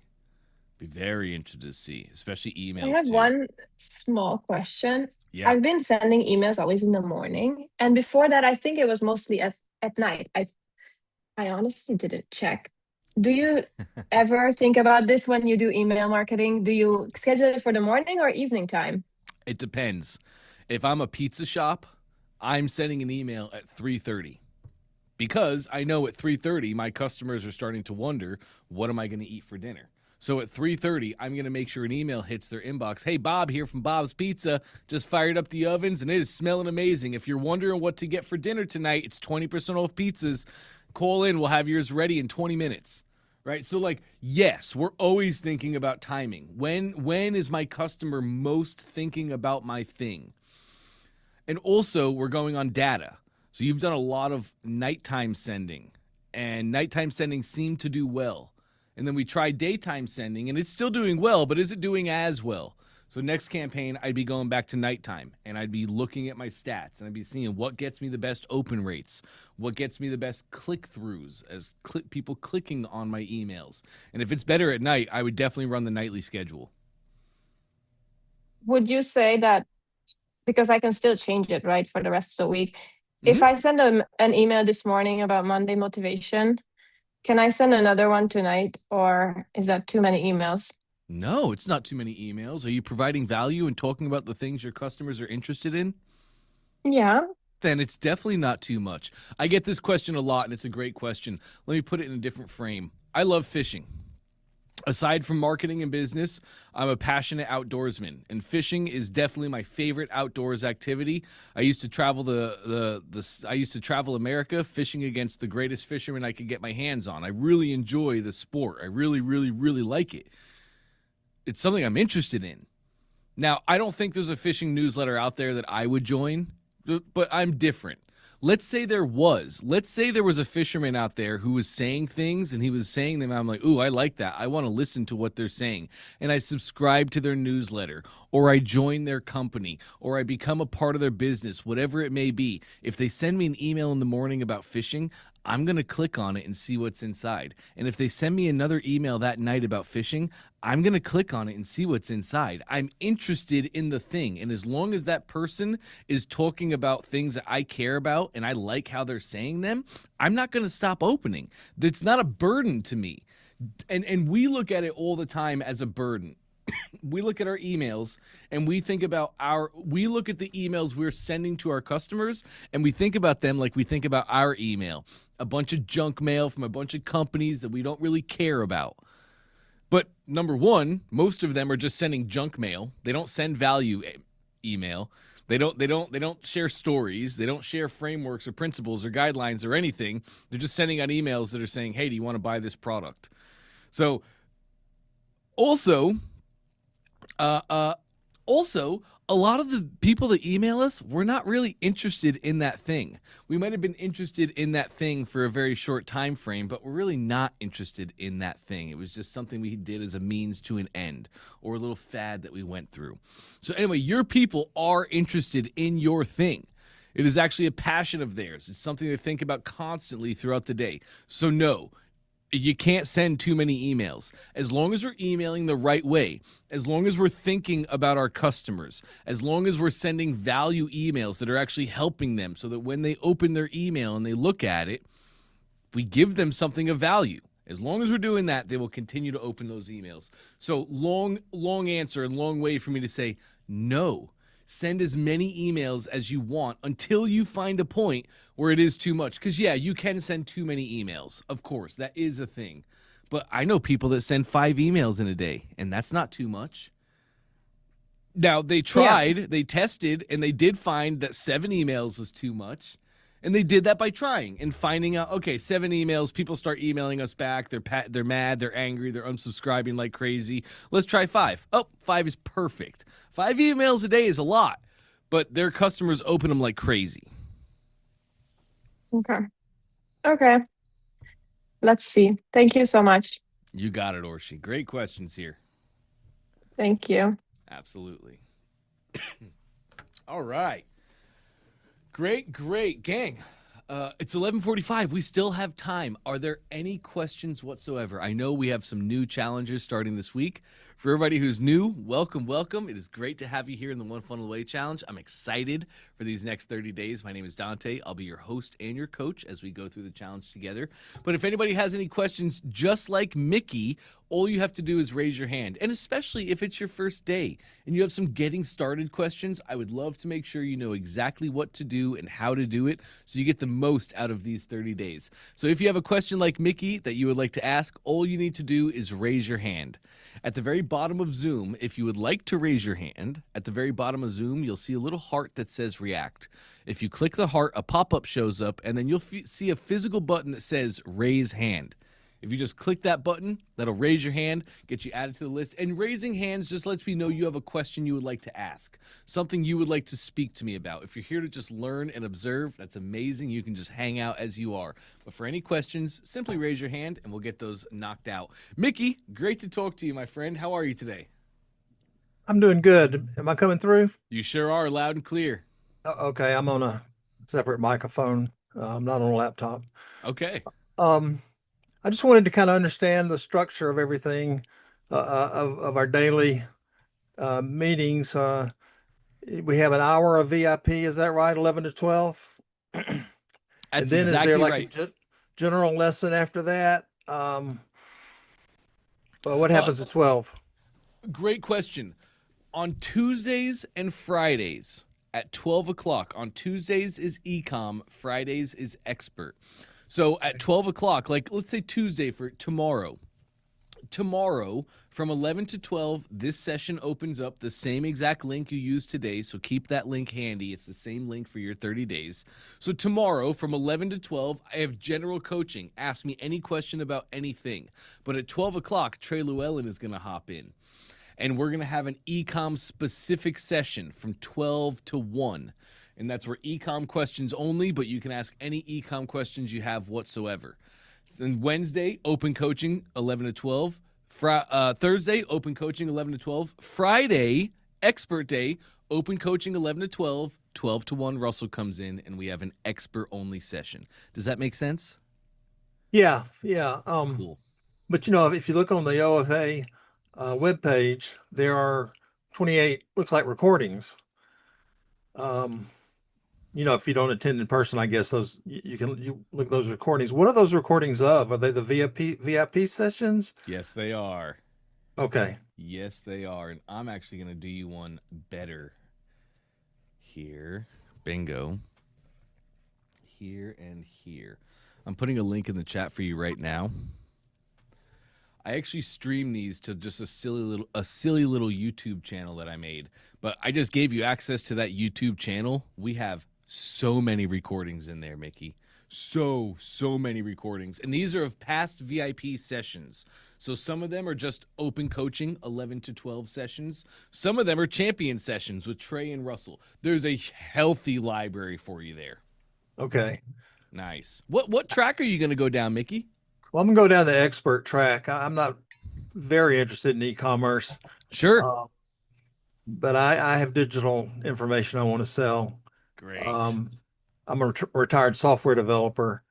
Be very interested to see, especially emails. I have too. one small question. Yeah. I've been sending emails always in the morning, and before that, I think it was mostly at night. I honestly didn't check. Do you ever think about this when you do email marketing? Do you schedule it for the morning or evening time? It depends. If I'm a pizza shop, I'm sending an email at 3:30 because I know at 3:30 my customers are starting to wonder, what am I going to eat for dinner? So at 3:30, I'm going to make sure an email hits their inbox. Hey, Bob here from Bob's Pizza. Just fired up the ovens, and it is smelling amazing. If you're wondering what to get for dinner tonight, it's 20% off pizzas. Call in. We'll have yours ready in 20 minutes. Right? So, like, yes, we're always thinking about timing. When is my customer most thinking about my thing? And also, we're going on data. So you've done a lot of nighttime sending, and nighttime sending seemed to do well. And then we tried daytime sending, and it's still doing well, but is it doing as well? So next campaign, I'd be going back to nighttime, and I'd be looking at my stats, and I'd be seeing what gets me the best open rates, what gets me the best click-throughs as people clicking on my emails. And if it's better at night, I would definitely run the nightly schedule. Would you say that, because I can still change it, right, for the rest of the week, if I send an email this morning about Monday motivation, can I send another one tonight, or is that too many emails? No, it's not too many emails. Are you providing value and talking about the things your customers are interested in? Yeah. Then it's definitely not too much. I get this question a lot, and it's a great question. Let me put it in a different frame. I love fishing. Aside from marketing and business, I'm a passionate outdoorsman, and fishing is definitely my favorite outdoors activity. I used to travel I used to travel America fishing against the greatest fishermen I could get my hands on. I really enjoy the sport. I really, really, really like it. It's something I'm interested in. Now, I don't think there's a fishing newsletter out there that I would join, but I'm different. Let's say there was. Let's say there was a fisherman out there who was saying things, and he was saying them. I'm like, ooh, I like that. I want to listen to what they're saying. And I subscribe to their newsletter, or I join their company, or I become a part of their business, whatever it may be. If they send me an email in the morning about fishing, I'm going to click on it and see what's inside. And if they send me another email that night about fishing, I'm going to click on it and see what's inside. I'm interested in the thing. And as long as that person is talking about things that I care about and I like how they're saying them, I'm not going to stop opening. It's not a burden to me. And we look at it all the time as a burden. We look at our emails and we look at the emails we're sending to our customers, and we think about them like we think about our email. A bunch of junk mail from a bunch of companies that we don't really care about. But number one, most of them are just sending junk mail. They don't send value email. They don't share stories. They don't share frameworks or principles or guidelines or anything. They're just sending out emails that are saying, "Hey, do you want to buy this product?" So also, uh, uh, also, a lot of the people that email us, we're not really interested in that thing. We might have been interested in that thing for a very short time frame, but we're really not interested in that thing. It was just something we did as a means to an end, or a little fad that we went through. So anyway, your people are interested in your thing. It is actually a passion of theirs. It's something they think about constantly throughout the day. So no, you can't send too many emails. As long as we're emailing the right way, as long as we're thinking about our customers, as long as we're sending value emails that are actually helping them so that when they open their email and they look at it, we give them something of value. As long as we're doing that, they will continue to open those emails. So long answer and long way for me to say no. Send as many emails as you want until you find a point where it is too much. Because, yeah, you can send too many emails. Of course, that is a thing. But I know people that send 5 emails in a day, and that's not too much. Now, they tried, they tested, and they did find that 7 emails was too much. And they did that by trying and finding out, okay, 7 emails, people start emailing us back. They're mad, they're angry, they're unsubscribing like crazy. Let's try 5. Oh, 5 is perfect. 5 emails a day is a lot, but their customers open them like crazy. Okay. Let's see. Thank you so much. You got it, Orshi. Great questions here. Thank you. Absolutely. All right. Great. Gang, it's 11:45. We still have time. Are there any questions whatsoever? I know we have some new challengers starting this week. For everybody who's new, welcome. It is great to have you here in the One Funnel Away Challenge. I'm excited for these next 30 days. My name is Dante. I'll be your host and your coach as we go through the challenge together. But if anybody has any questions, just like Mickey, all you have to do is raise your hand. And especially if it's your first day and you have some getting started questions, I would love to make sure you know exactly what to do and how to do it so you get the most out of these 30 days. So if you have a question like Mickey that you would like to ask, all you need to do is raise your hand. At the very bottom of Zoom, if you would like to raise your hand, at the very bottom of Zoom, you'll see a little heart that says react. If you click the heart, a pop-up shows up, and then you'll see a physical button that says raise hand. If you just click that button, that'll raise your hand, get you added to the list. And raising hands just lets me know you have a question you would like to ask, something you would like to speak to me about. If you're here to just learn and observe, that's amazing. You can just hang out as you are. But for any questions, simply raise your hand and we'll get those knocked out. Mickey, great to talk to you, my friend. How are you today? I'm doing good. Am I coming through? You sure are, loud and clear. Okay, I'm on a separate microphone. I'm not on a laptop. Okay. I just wanted to kind of understand the structure of everything, of our daily meetings. We have an hour of VIP, is that right? 11 to 12? And That's then exactly is there like right. a general lesson after that? Well, what happens at 12? Great question. On Tuesdays and Fridays at 12 o'clock, on Tuesdays is Ecom, Fridays is Expert. So at 12 o'clock, like let's say Tuesday for tomorrow. Tomorrow from 11 to 12, this session opens up the same exact link you used today. So keep that link handy. It's the same link for your 30 days. So tomorrow from 11 to 12, I have general coaching. Ask me any question about anything. But at 12 o'clock, Trey Llewellyn is going to hop in. And we're going to have an ecom specific session from 12 to 1. And that's where ecom questions only, but you can ask any ecom questions you have whatsoever. Then Wednesday, open coaching 11 to 12. Thursday, open coaching 11 to 12. Friday, expert day, open coaching 11 to 12. 12 to 1, Russell comes in, and we have an expert only session. Does that make sense? Yeah. Cool. But if you look on the OFA webpage, there are 28, looks like recordings. If you don't attend in person, I guess you look at those recordings. What are those recordings of? Are they the VIP sessions? Yes, they are. Okay. Yes, they are. And I'm actually going to do you one better here. Bingo. Here and here. I'm putting a link in the chat for you right now. I actually stream these to just a silly little YouTube channel that I made. But I just gave you access to that YouTube channel. We have so many recordings in there, Mickey. So many recordings. And these are of past VIP sessions. So some of them are just open coaching, 11 to 12 sessions. Some of them are champion sessions with Trey and Russell. There's a healthy library for you there. Okay. Nice. What track are you going to go down, Mickey? Well, I'm gonna go down the expert track. I'm not very interested in e-commerce. Sure. But I have digital information I want to sell. Great. I'm a retired software developer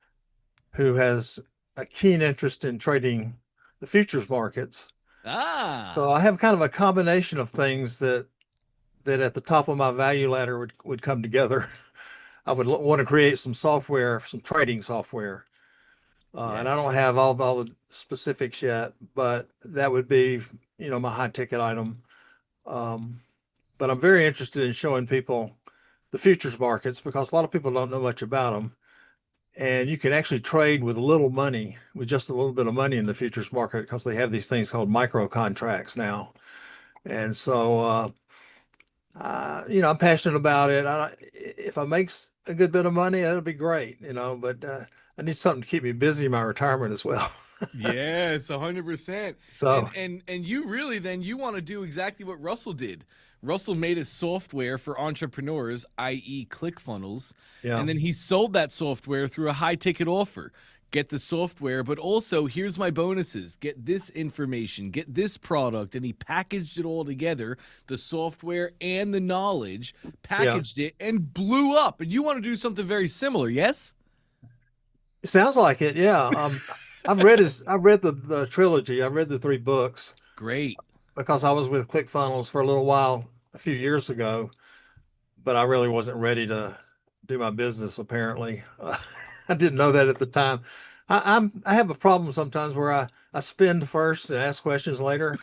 who has a keen interest in trading the futures markets. So I have kind of a combination of things that at the top of my value ladder would come together. I would want to create some software, some trading software. And I don't have all the specifics yet, but that would be, my high ticket item. But I'm very interested in showing people the futures markets because a lot of people don't know much about them. And you can actually trade with little money, with just a little bit of money in the futures market because they have these things called micro contracts now. And so, I'm passionate about it. If I make a good bit of money, that'll be great, but I need something to keep me busy in my retirement as well. Yes, 100%. So and you really then you want to do exactly what Russell did. Russell made a software for entrepreneurs, i.e. ClickFunnels, and then he sold that software through a high ticket offer. Get the software, but also here's my bonuses. Get this information, get this product, and he packaged it all together, the software and the knowledge, packaged it and blew up. And you want to do something very similar, yes? it sounds like it. Yeah. I've read the trilogy. I've read the 3 books. Great. Because I was with ClickFunnels for a little while a few years ago, but I really wasn't ready to do my business. Apparently, I didn't know that at the time. I have a problem sometimes where I spend first and ask questions later.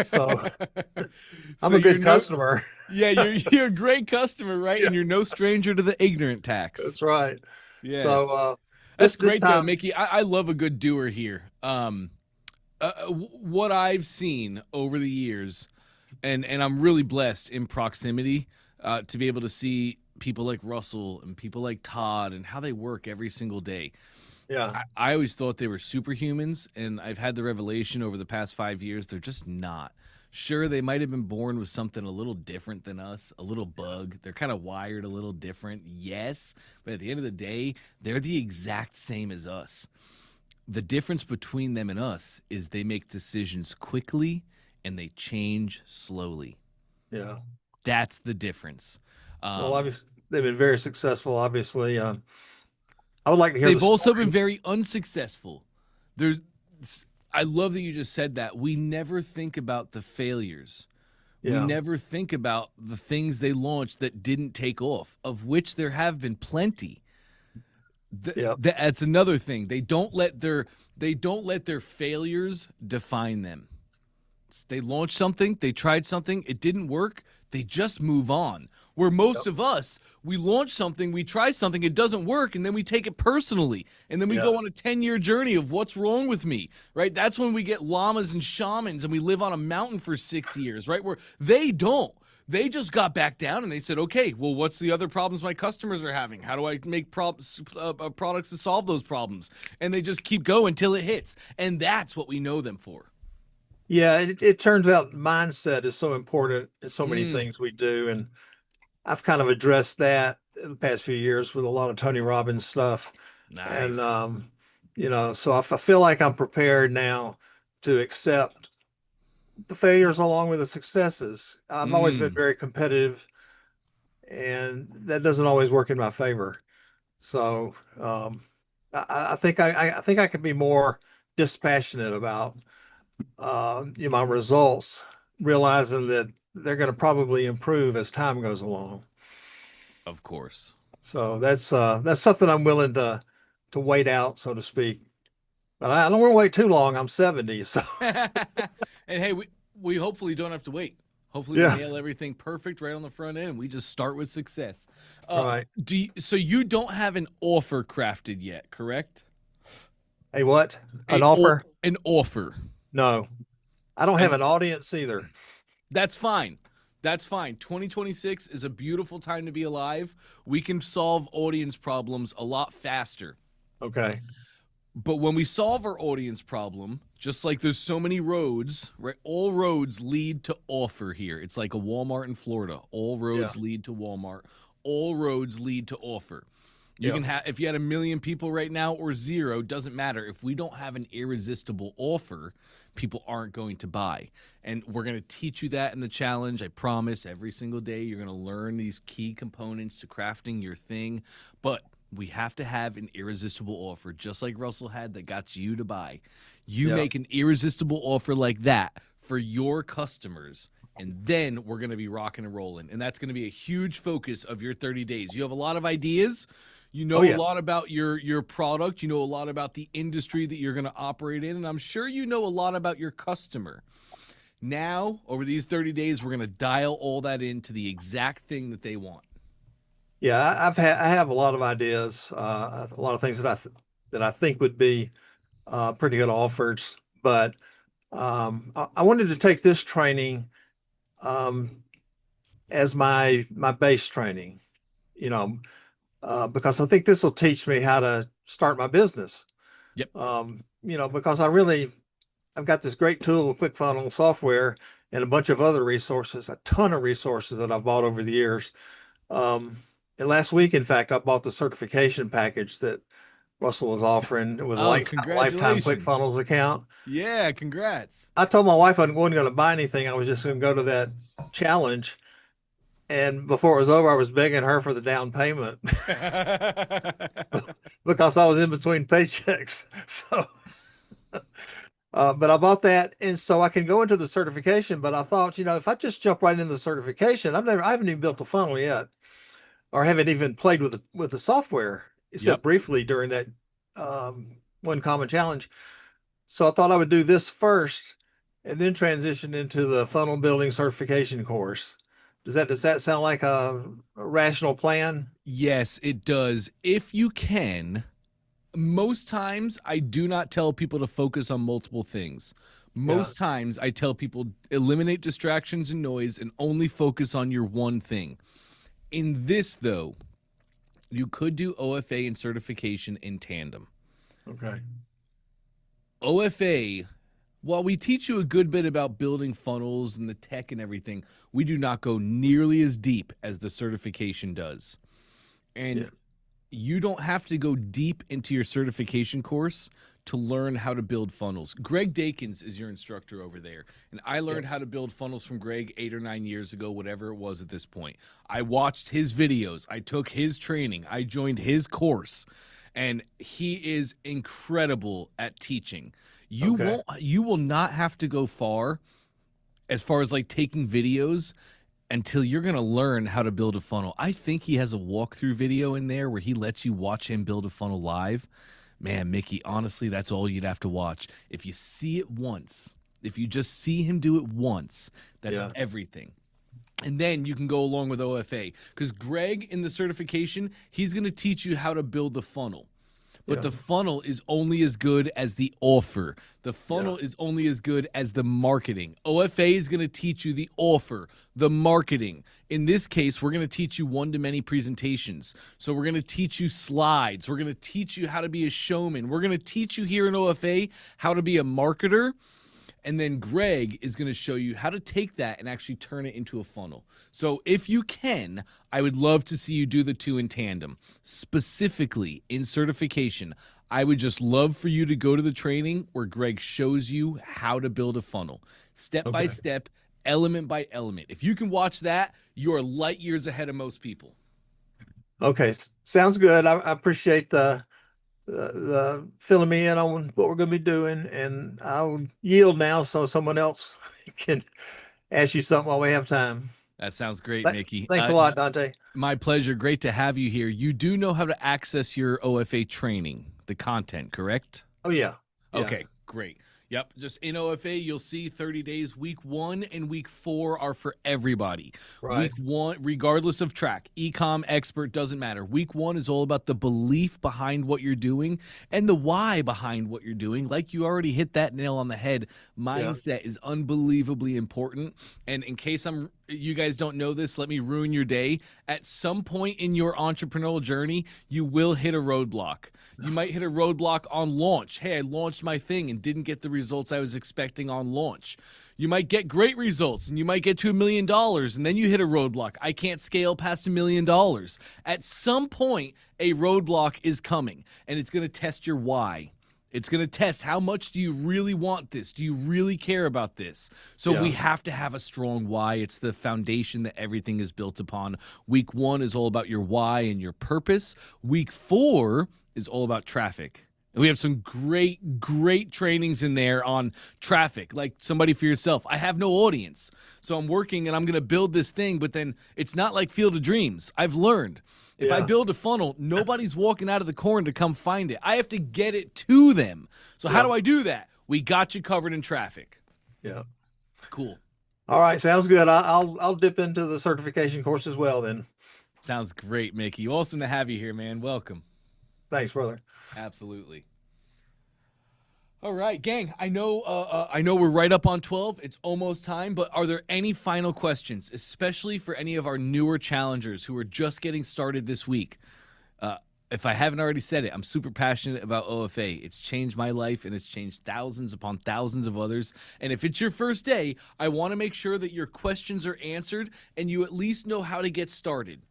So I'm a good customer. Yeah, you're a great customer, right? Yeah. And you're no stranger to the ignorant tax. That's right. Yeah. So that's great, though, Mickey. I love a good doer here. What I've seen over the years, and I'm really blessed in proximity to be able to see people like Russell and people like Todd and how they work every single day. Yeah. I always thought they were superhumans, and I've had the revelation over the past 5 years they're just not. Sure, they might have been born with something a little different than us, a little bug. They're kind of wired a little different, yes, but at the end of the day, they're the exact same as us. The difference between them and us is they make decisions quickly and they change slowly. Yeah. That's the difference. Well, obviously, they've been very successful, obviously. I would like to hear they've also been very unsuccessful. I love that you just said that. We never think about the failures. Yeah. We never think about the things they launched that didn't take off, of which there have been plenty. That's another thing. They don't let their failures define them. They launched something, they tried something, it didn't work, they just move on. Where most of us, we launch something, we try something, it doesn't work, and then we take it personally. And then we go on a 10-year journey of what's wrong with me, right? That's when we get llamas and shamans and we live on a mountain for 6 years, right? Where they don't. They just got back down and they said, okay, well, what's the other problems my customers are having? How do I make products to solve those problems? And they just keep going until it hits. And that's what we know them for. Yeah, it turns out mindset is so important in so many things we do. And I've kind of addressed that in the past few years with a lot of Tony Robbins stuff. Nice. And, so I feel like I'm prepared now to accept the failures along with the successes. I've always been very competitive, and that doesn't always work in my favor. So I think I can be more dispassionate about my results, realizing that they're going to probably improve as time goes along. Of course. So that's something I'm willing to wait out, so to speak. But I don't want to wait too long. I'm 70, so. And hey, we hopefully don't have to wait. Hopefully we nail everything perfect right on the front end. We just start with success. Right. So you don't have an offer crafted yet, correct? Hey, what? An offer? An offer. No, I don't have And an audience either. that's fine. That's fine. 2026 is a beautiful time to be alive. We can solve audience problems a lot faster. Okay. But when we solve our audience problem, just like there's so many roads, right? All roads lead to offer here. It's like a Walmart in Florida. All roads lead to Walmart. All roads lead to offer. You Yeah. can have, if you had 1 million people right now or 0, doesn't matter. If we don't have an irresistible offer, people aren't going to buy. And we're going to teach you that in the challenge. I promise every single day you're going to learn these key components to crafting your thing. But we have to have an irresistible offer, just like Russell had that got you to buy. You Yeah. make an irresistible offer like that for your customers, and then we're going to be rocking and rolling. And that's going to be a huge focus of your 30 days. You have a lot of ideas. You know a lot about your product. You know a lot about the industry that you're going to operate in, and I'm sure you know a lot about your customer. Now, over these 30 days, we're going to dial all that into the exact thing that they want. Yeah, I have a lot of ideas, a lot of things that I think would be pretty good offers. But I wanted to take this training as my base training, you know, because I think this will teach me how to start my business. Yep. You know, because I've got this great tool, ClickFunnels software, and a bunch of other resources, a ton of resources that I've bought over the years. And last week, in fact, I bought the certification package that Russell was offering with a lifetime Congratulations. ClickFunnels account. Yeah, congrats. I told my wife I wasn't going to buy anything. I was just going to go to that challenge. And before it was over, I was begging her for the down payment because I was in between paychecks. So, but I bought that, and so I can go into the certification. But I thought, you know, if I just jump right into the certification, I haven't even built a funnel yet, or haven't even played with the software except briefly during that one common challenge. So I thought I would do this first, and then transition into the funnel building certification course. Does that sound like a rational plan? Yes, it does. If you can, most times I do not tell people to focus on multiple things. Most times I tell people eliminate distractions and noise and only focus on your one thing. In this, though, you could do OFA and certification in tandem. Okay. OFA, while we teach you a good bit about building funnels and the tech and everything, we do not go nearly as deep as the certification does. And you don't have to go deep into your certification course to learn how to build funnels. Greg Dakins is your instructor over there. And I learned how to build funnels from Greg 8 or 9 years ago, whatever it was at this point. I watched his videos. I took his training. I joined his course. And he is incredible at teaching. You will not have to go far as like taking videos until you're going to learn how to build a funnel. I think he has a walkthrough video in there where he lets you watch him build a funnel live. Man, Mickey, honestly, that's all you'd have to watch. If you see it once, if you just see him do it once, that's everything. And then you can go along with OFA. Because Greg, in the certification, he's going to teach you how to build the funnel. But the funnel is only as good as the offer. The funnel is only as good as the marketing. OFA is going to teach you the offer, the marketing. In this case, we're going to teach you one-to-many presentations. So we're going to teach you slides. We're going to teach you how to be a showman. We're going to teach you here in OFA how to be a marketer. And then Greg is going to show you how to take that and actually turn it into a funnel. So if you can, I would love to see you do the two in tandem. Specifically in certification, I would just love for you to go to the training where Greg shows you how to build a funnel, step by step, element by element. If you can watch that, you're light years ahead of most people. Okay, sounds good. I appreciate the filling me in on what we're going to be doing, and I'll yield now so someone else can ask you something while we have time. That sounds great, Mickey. Thanks a lot, Dante. My pleasure. Great to have you here. You do know how to access your OFA training, the content, correct? Oh, yeah. Okay, great. Yep, just in OFA, you'll see 30 days. Week 1 and week 4 are for everybody. Right. Week 1, regardless of track, e-com, expert, doesn't matter. Week 1 is all about the belief behind what you're doing and the why behind what you're doing. Like you already hit that nail on the head. Mindset is unbelievably important. And in case you guys don't know this, let me ruin your day. At some point in your entrepreneurial journey, you will hit a roadblock. You might hit a roadblock on launch. Hey, I launched my thing and didn't get the results I was expecting on launch. You might get great results and you might get to $1 million and then you hit a roadblock. I can't scale past $1 million. At some point, a roadblock is coming and it's going to test your why. It's going to test how much do you really want this? Do you really care about this? So we have to have a strong why. It's the foundation that everything is built upon. Week 1 is all about your why and your purpose. Week 4 is all about traffic. And we have some great trainings in there on traffic, like somebody for yourself. I have no audience, so I'm working and I'm going to build this thing, but then it's not like Field of Dreams. I've learned. If I build a funnel, nobody's walking out of the corn to come find it. I have to get it to them. So how do I do that? We got you covered in traffic. Yeah. Cool. All right. Sounds good. I'll dip into the certification course as well then. Sounds great, Mickey. Awesome to have you here, man. Welcome. Thanks, brother. Absolutely. All right, gang. I know we're right up on 12. It's almost time, but are there any final questions, especially for any of our newer challengers who are just getting started this week? If I haven't already said it, I'm super passionate about OFA. It's changed my life, and it's changed thousands upon thousands of others. And if it's your first day, I want to make sure that your questions are answered and you at least know how to get started.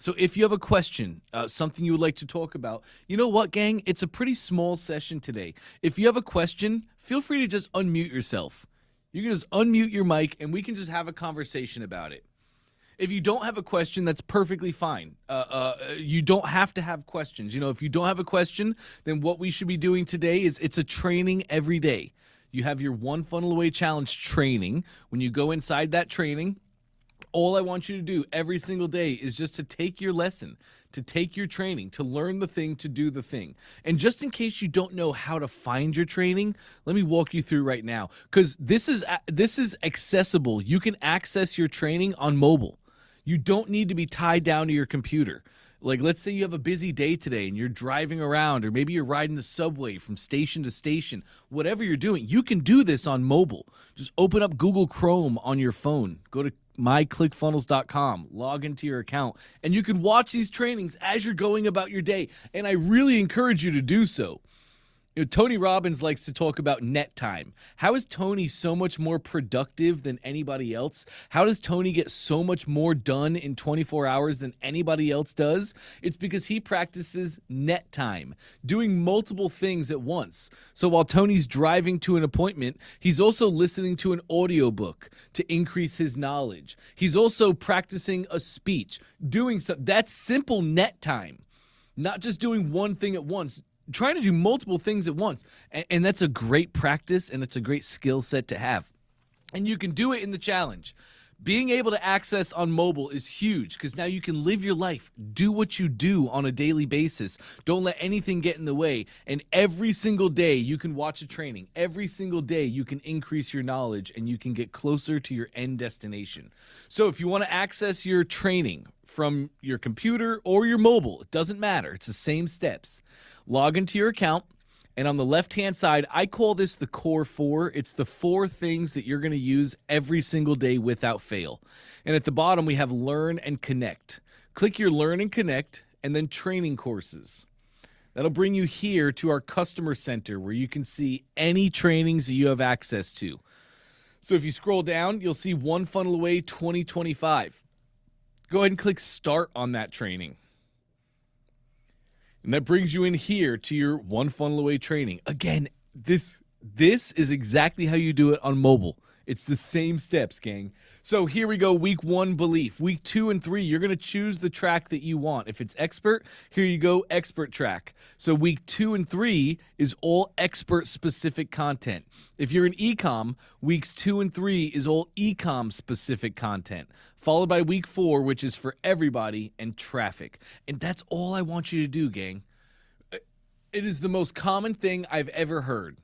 So if you have a question, something you would like to talk about, you know what, gang? It's a pretty small session today. If you have a question, feel free to just unmute yourself. You can just unmute your mic, and we can just have a conversation about it. If you don't have a question, that's perfectly fine. You don't have to have questions. You know, if you don't have a question, then what we should be doing today is it's a training every day. You have your One Funnel Away Challenge training. When you go inside that training, all I want you to do every single day is just to take your lesson, to take your training, to learn the thing, to do the thing. And just in case you don't know how to find your training, let me walk you through right now, because this is accessible. You can access your training on mobile. You don't need to be tied down to your computer. Like, let's say you have a busy day today and you're driving around, or maybe you're riding the subway from station to station. Whatever you're doing, you can do this on mobile. Just open up Google Chrome on your phone. Go to myclickfunnels.com, log into your account, and you can watch these trainings as you're going about your day. And I really encourage you to do so. You know, Tony Robbins likes to talk about net time. How is Tony so much more productive than anybody else? How does Tony get so much more done in 24 hours than anybody else does? It's because he practices net time, doing multiple things at once. So while Tony's driving to an appointment, he's also listening to an audiobook to increase his knowledge. He's also practicing a speech, doing so. That's simple net time, not just doing one thing at once. Trying to do multiple things at once. And that's a great practice, and it's a great skill set to have. And you can do it in the challenge. Being able to access on mobile is huge because now you can live your life, do what you do on a daily basis. Don't let anything get in the way. And every single day you can watch a training. Every single day you can increase your knowledge and you can get closer to your end destination. So if you want to access your training from your computer or your mobile, it doesn't matter. It's the same steps. Log into your account, and on the left-hand side, I call this the core 4. It's the 4 things that you're going to use every single day without fail. And at the bottom, we have Learn and Connect. Click your Learn and Connect, and then Training Courses. That'll bring you here to our Customer Center, where you can see any trainings that you have access to. So if you scroll down, you'll see One Funnel Away 2025. Go ahead and click Start on that training. And that brings you in here to your One Funnel Away training. Again, this is exactly how you do it on mobile. It's the same steps, gang. So here we go, week 1, belief. Week 2 and 3, you're going to choose the track that you want. If it's expert, here you go, expert track. So week 2 and 3 is all expert-specific content. If you're in e-com, weeks 2 and 3 is all e-com-specific content, followed by week 4, which is for everybody, and traffic. And that's all I want you to do, gang. It is the most common thing I've ever heard.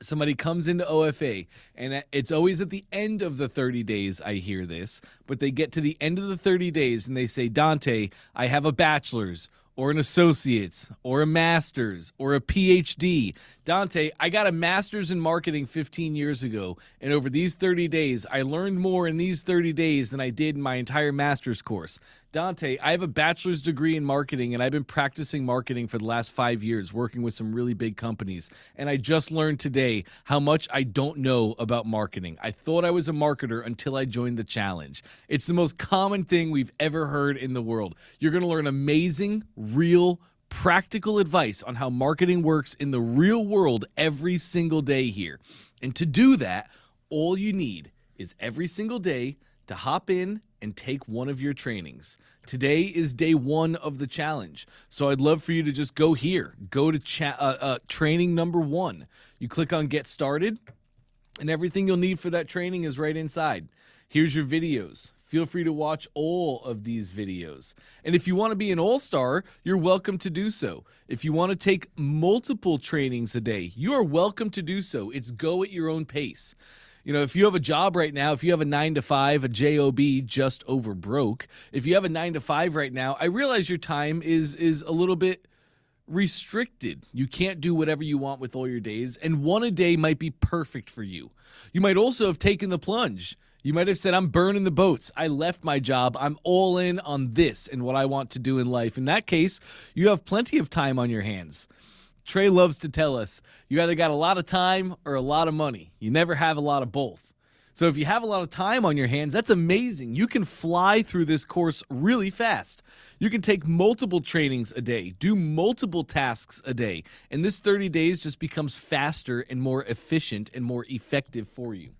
somebody comes into OFA, and it's always at the end of the 30 days I hear this, but they get to the end of the 30 days and they say, Dante, I have a bachelor's or an associate's or a master's or a PhD. Dante, I got a master's in marketing 15 years ago, and over these 30 days, I learned more in these 30 days than I did in my entire master's course. Dante, I have a bachelor's degree in marketing, and I've been practicing marketing for the last 5 years, working with some really big companies. And I just learned today how much I don't know about marketing. I thought I was a marketer until I joined the challenge. It's the most common thing we've ever heard in the world. You're going to learn amazing, real, practical advice on how marketing works in the real world every single day here. And to do that, all you need is every single day to hop in and take one of your trainings. Today is day 1 of the challenge. So I'd love for you to just go here. Go to training number 1. You click on Get Started, and everything you'll need for that training is right inside. Here's your videos. Feel free to watch all of these videos. And if you want to be an all-star, you're welcome to do so. If you want to take multiple trainings a day, you are welcome to do so. It's go at your own pace. You know, if you have a job right now, if you have a 9-to-5, a job, just over broke, if you have a 9-to-5 right now, I realize your time is a little bit restricted. You can't do whatever you want with all your days, and one a day might be perfect for you. You might also have taken the plunge. You might have said, I'm burning the boats. I left my job. I'm all in on this and what I want to do in life. In that case, you have plenty of time on your hands. Trey loves to tell us, you either got a lot of time or a lot of money. You never have a lot of both. So if you have a lot of time on your hands, that's amazing. You can fly through this course really fast. You can take multiple trainings a day, do multiple tasks a day, and this 30 days just becomes faster and more efficient and more effective for you.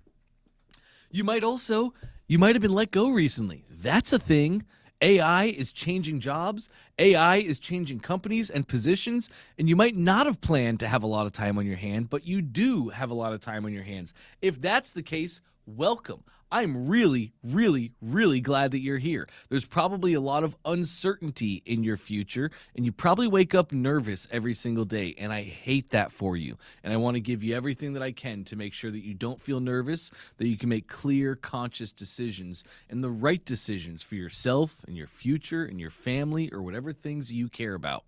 You might have been let go recently. That's a thing. AI is changing jobs, AI is changing companies and positions, and you might not have planned to have a lot of time on your hand, but you do have a lot of time on your hands. If that's the case, welcome. I'm really, really, really glad that you're here. There's probably a lot of uncertainty in your future, and you probably wake up nervous every single day, and I hate that for you. And I want to give you everything that I can to make sure that you don't feel nervous, that you can make clear, conscious decisions and the right decisions for yourself and your future and your family or whatever things you care about.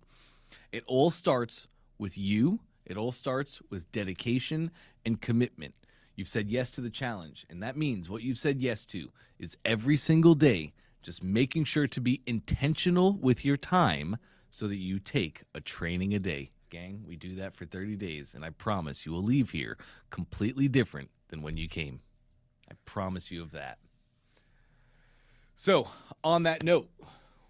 It all starts with you. It all starts with dedication and commitment. You've said yes to the challenge, and that means what you've said yes to is every single day just making sure to be intentional with your time so that you take a training a day. Gang, we do that for 30 days, and I promise you will leave here completely different than when you came. I promise you of that. So, on that note,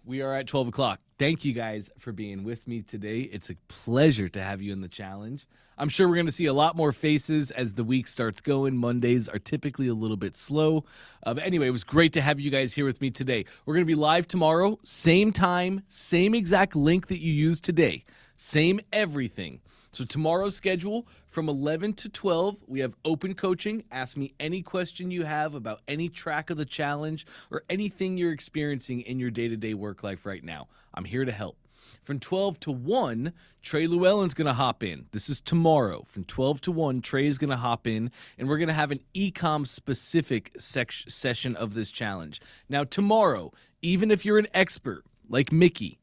we are at 12 o'clock. Thank you guys for being with me today. It's a pleasure to have you in the challenge. I'm sure we're going to see a lot more faces as the week starts going. Mondays are typically a little bit slow. But anyway, it was great to have you guys here with me today. We're going to be live tomorrow, same time, same exact link that you used today, same everything. So tomorrow's schedule from 11 to 12, we have open coaching. Ask me any question you have about any track of the challenge or anything you're experiencing in your day-to-day work life right now. I'm here to help. From 12 to 1, Trey Llewellyn's going to hop in. This is tomorrow. From 12 to 1, Trey is going to hop in, and we're going to have an e-com-specific session of this challenge. Now, tomorrow, even if you're an expert like Mickey,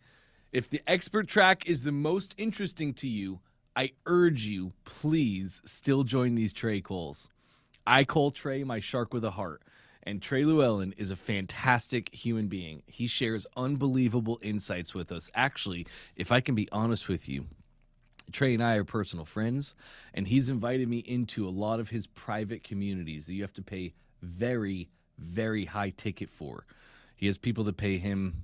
if the expert track is the most interesting to you, I urge you, please still join these Trey calls. I call Trey my shark with a heart. And Trey Llewellyn is a fantastic human being. He shares unbelievable insights with us. Actually, if I can be honest with you, Trey and I are personal friends, and he's invited me into a lot of his private communities that you have to pay very, very high ticket for. He has people that pay him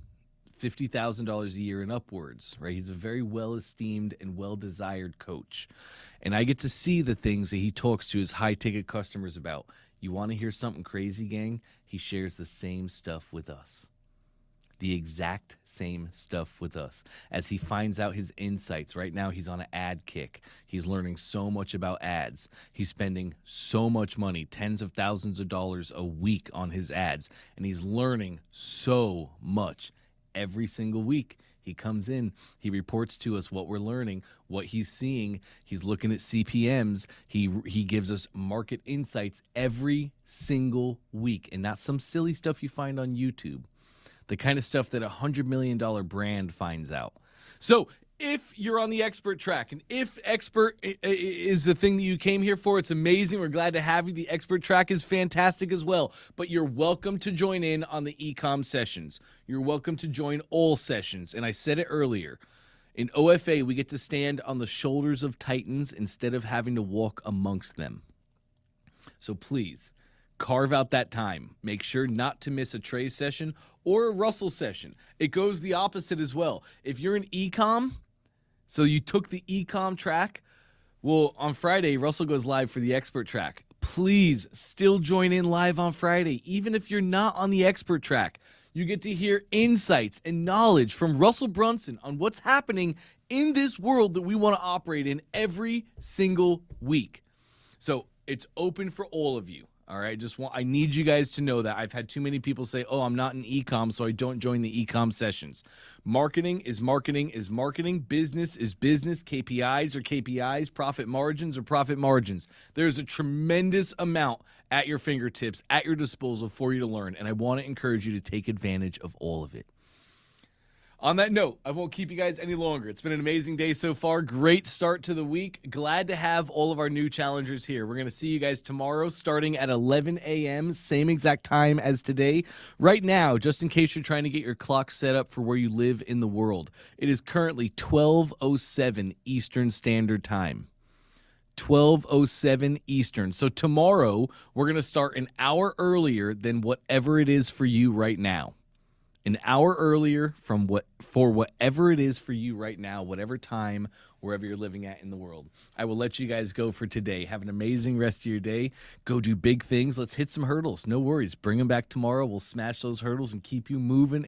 $50,000 a year and upwards, right? He's a very well-esteemed and well-desired coach. And I get to see the things that he talks to his high-ticket customers about. You want to hear something crazy, gang? He shares the same stuff with us. The exact same stuff with us. As he finds out his insights, right now he's on an ad kick. He's learning so much about ads. He's spending so much money, tens of thousands of dollars a week on his ads. And he's learning so much. Every single week, He comes in, he reports to us what we're learning, what he's seeing. He's looking at CPMs. He gives us market insights every single week, and not some silly stuff you find on YouTube. The kind of stuff that $100 million brand finds out. So if you're on the expert track, and if expert is the thing that you came here for, it's amazing. We're glad to have you. The expert track is fantastic as well. But you're welcome to join in on the e-com sessions. You're welcome to join all sessions. And I said it earlier. In OFA, we get to stand on the shoulders of titans instead of having to walk amongst them. So please, carve out that time. Make sure not to miss a Trey session or a Russell session. It goes the opposite as well. If you're in e-com, so you took the e-com track, well, on Friday, Russell goes live for the expert track. Please still join in live on Friday. Even if you're not on the expert track, you get to hear insights and knowledge from Russell Brunson on what's happening in this world that we want to operate in every single week. So it's open for all of you. All right, I need you guys to know that. I've had too many people say, oh, I'm not in e-com, so I don't join the e-com sessions. Marketing is marketing is marketing. Business is business. KPIs are KPIs. Profit margins are profit margins. There's a tremendous amount at your fingertips, at your disposal for you to learn, and I want to encourage you to take advantage of all of it. On that note, I won't keep you guys any longer. It's been an amazing day so far. Great start to the week. Glad to have all of our new challengers here. We're going to see you guys tomorrow starting at 11 a.m., same exact time as today. Right now, just in case you're trying to get your clock set up for where you live in the world, it is currently 12:07 Eastern Standard Time. 12:07 Eastern. So tomorrow, we're going to start an hour earlier than whatever it is for you right now. An hour earlier for whatever it is for you right now, whatever time, wherever you're living at in the world. I will let you guys go for today. Have an amazing rest of your day. Go do big things. Let's hit some hurdles. No worries. Bring them back tomorrow. We'll smash those hurdles and keep you moving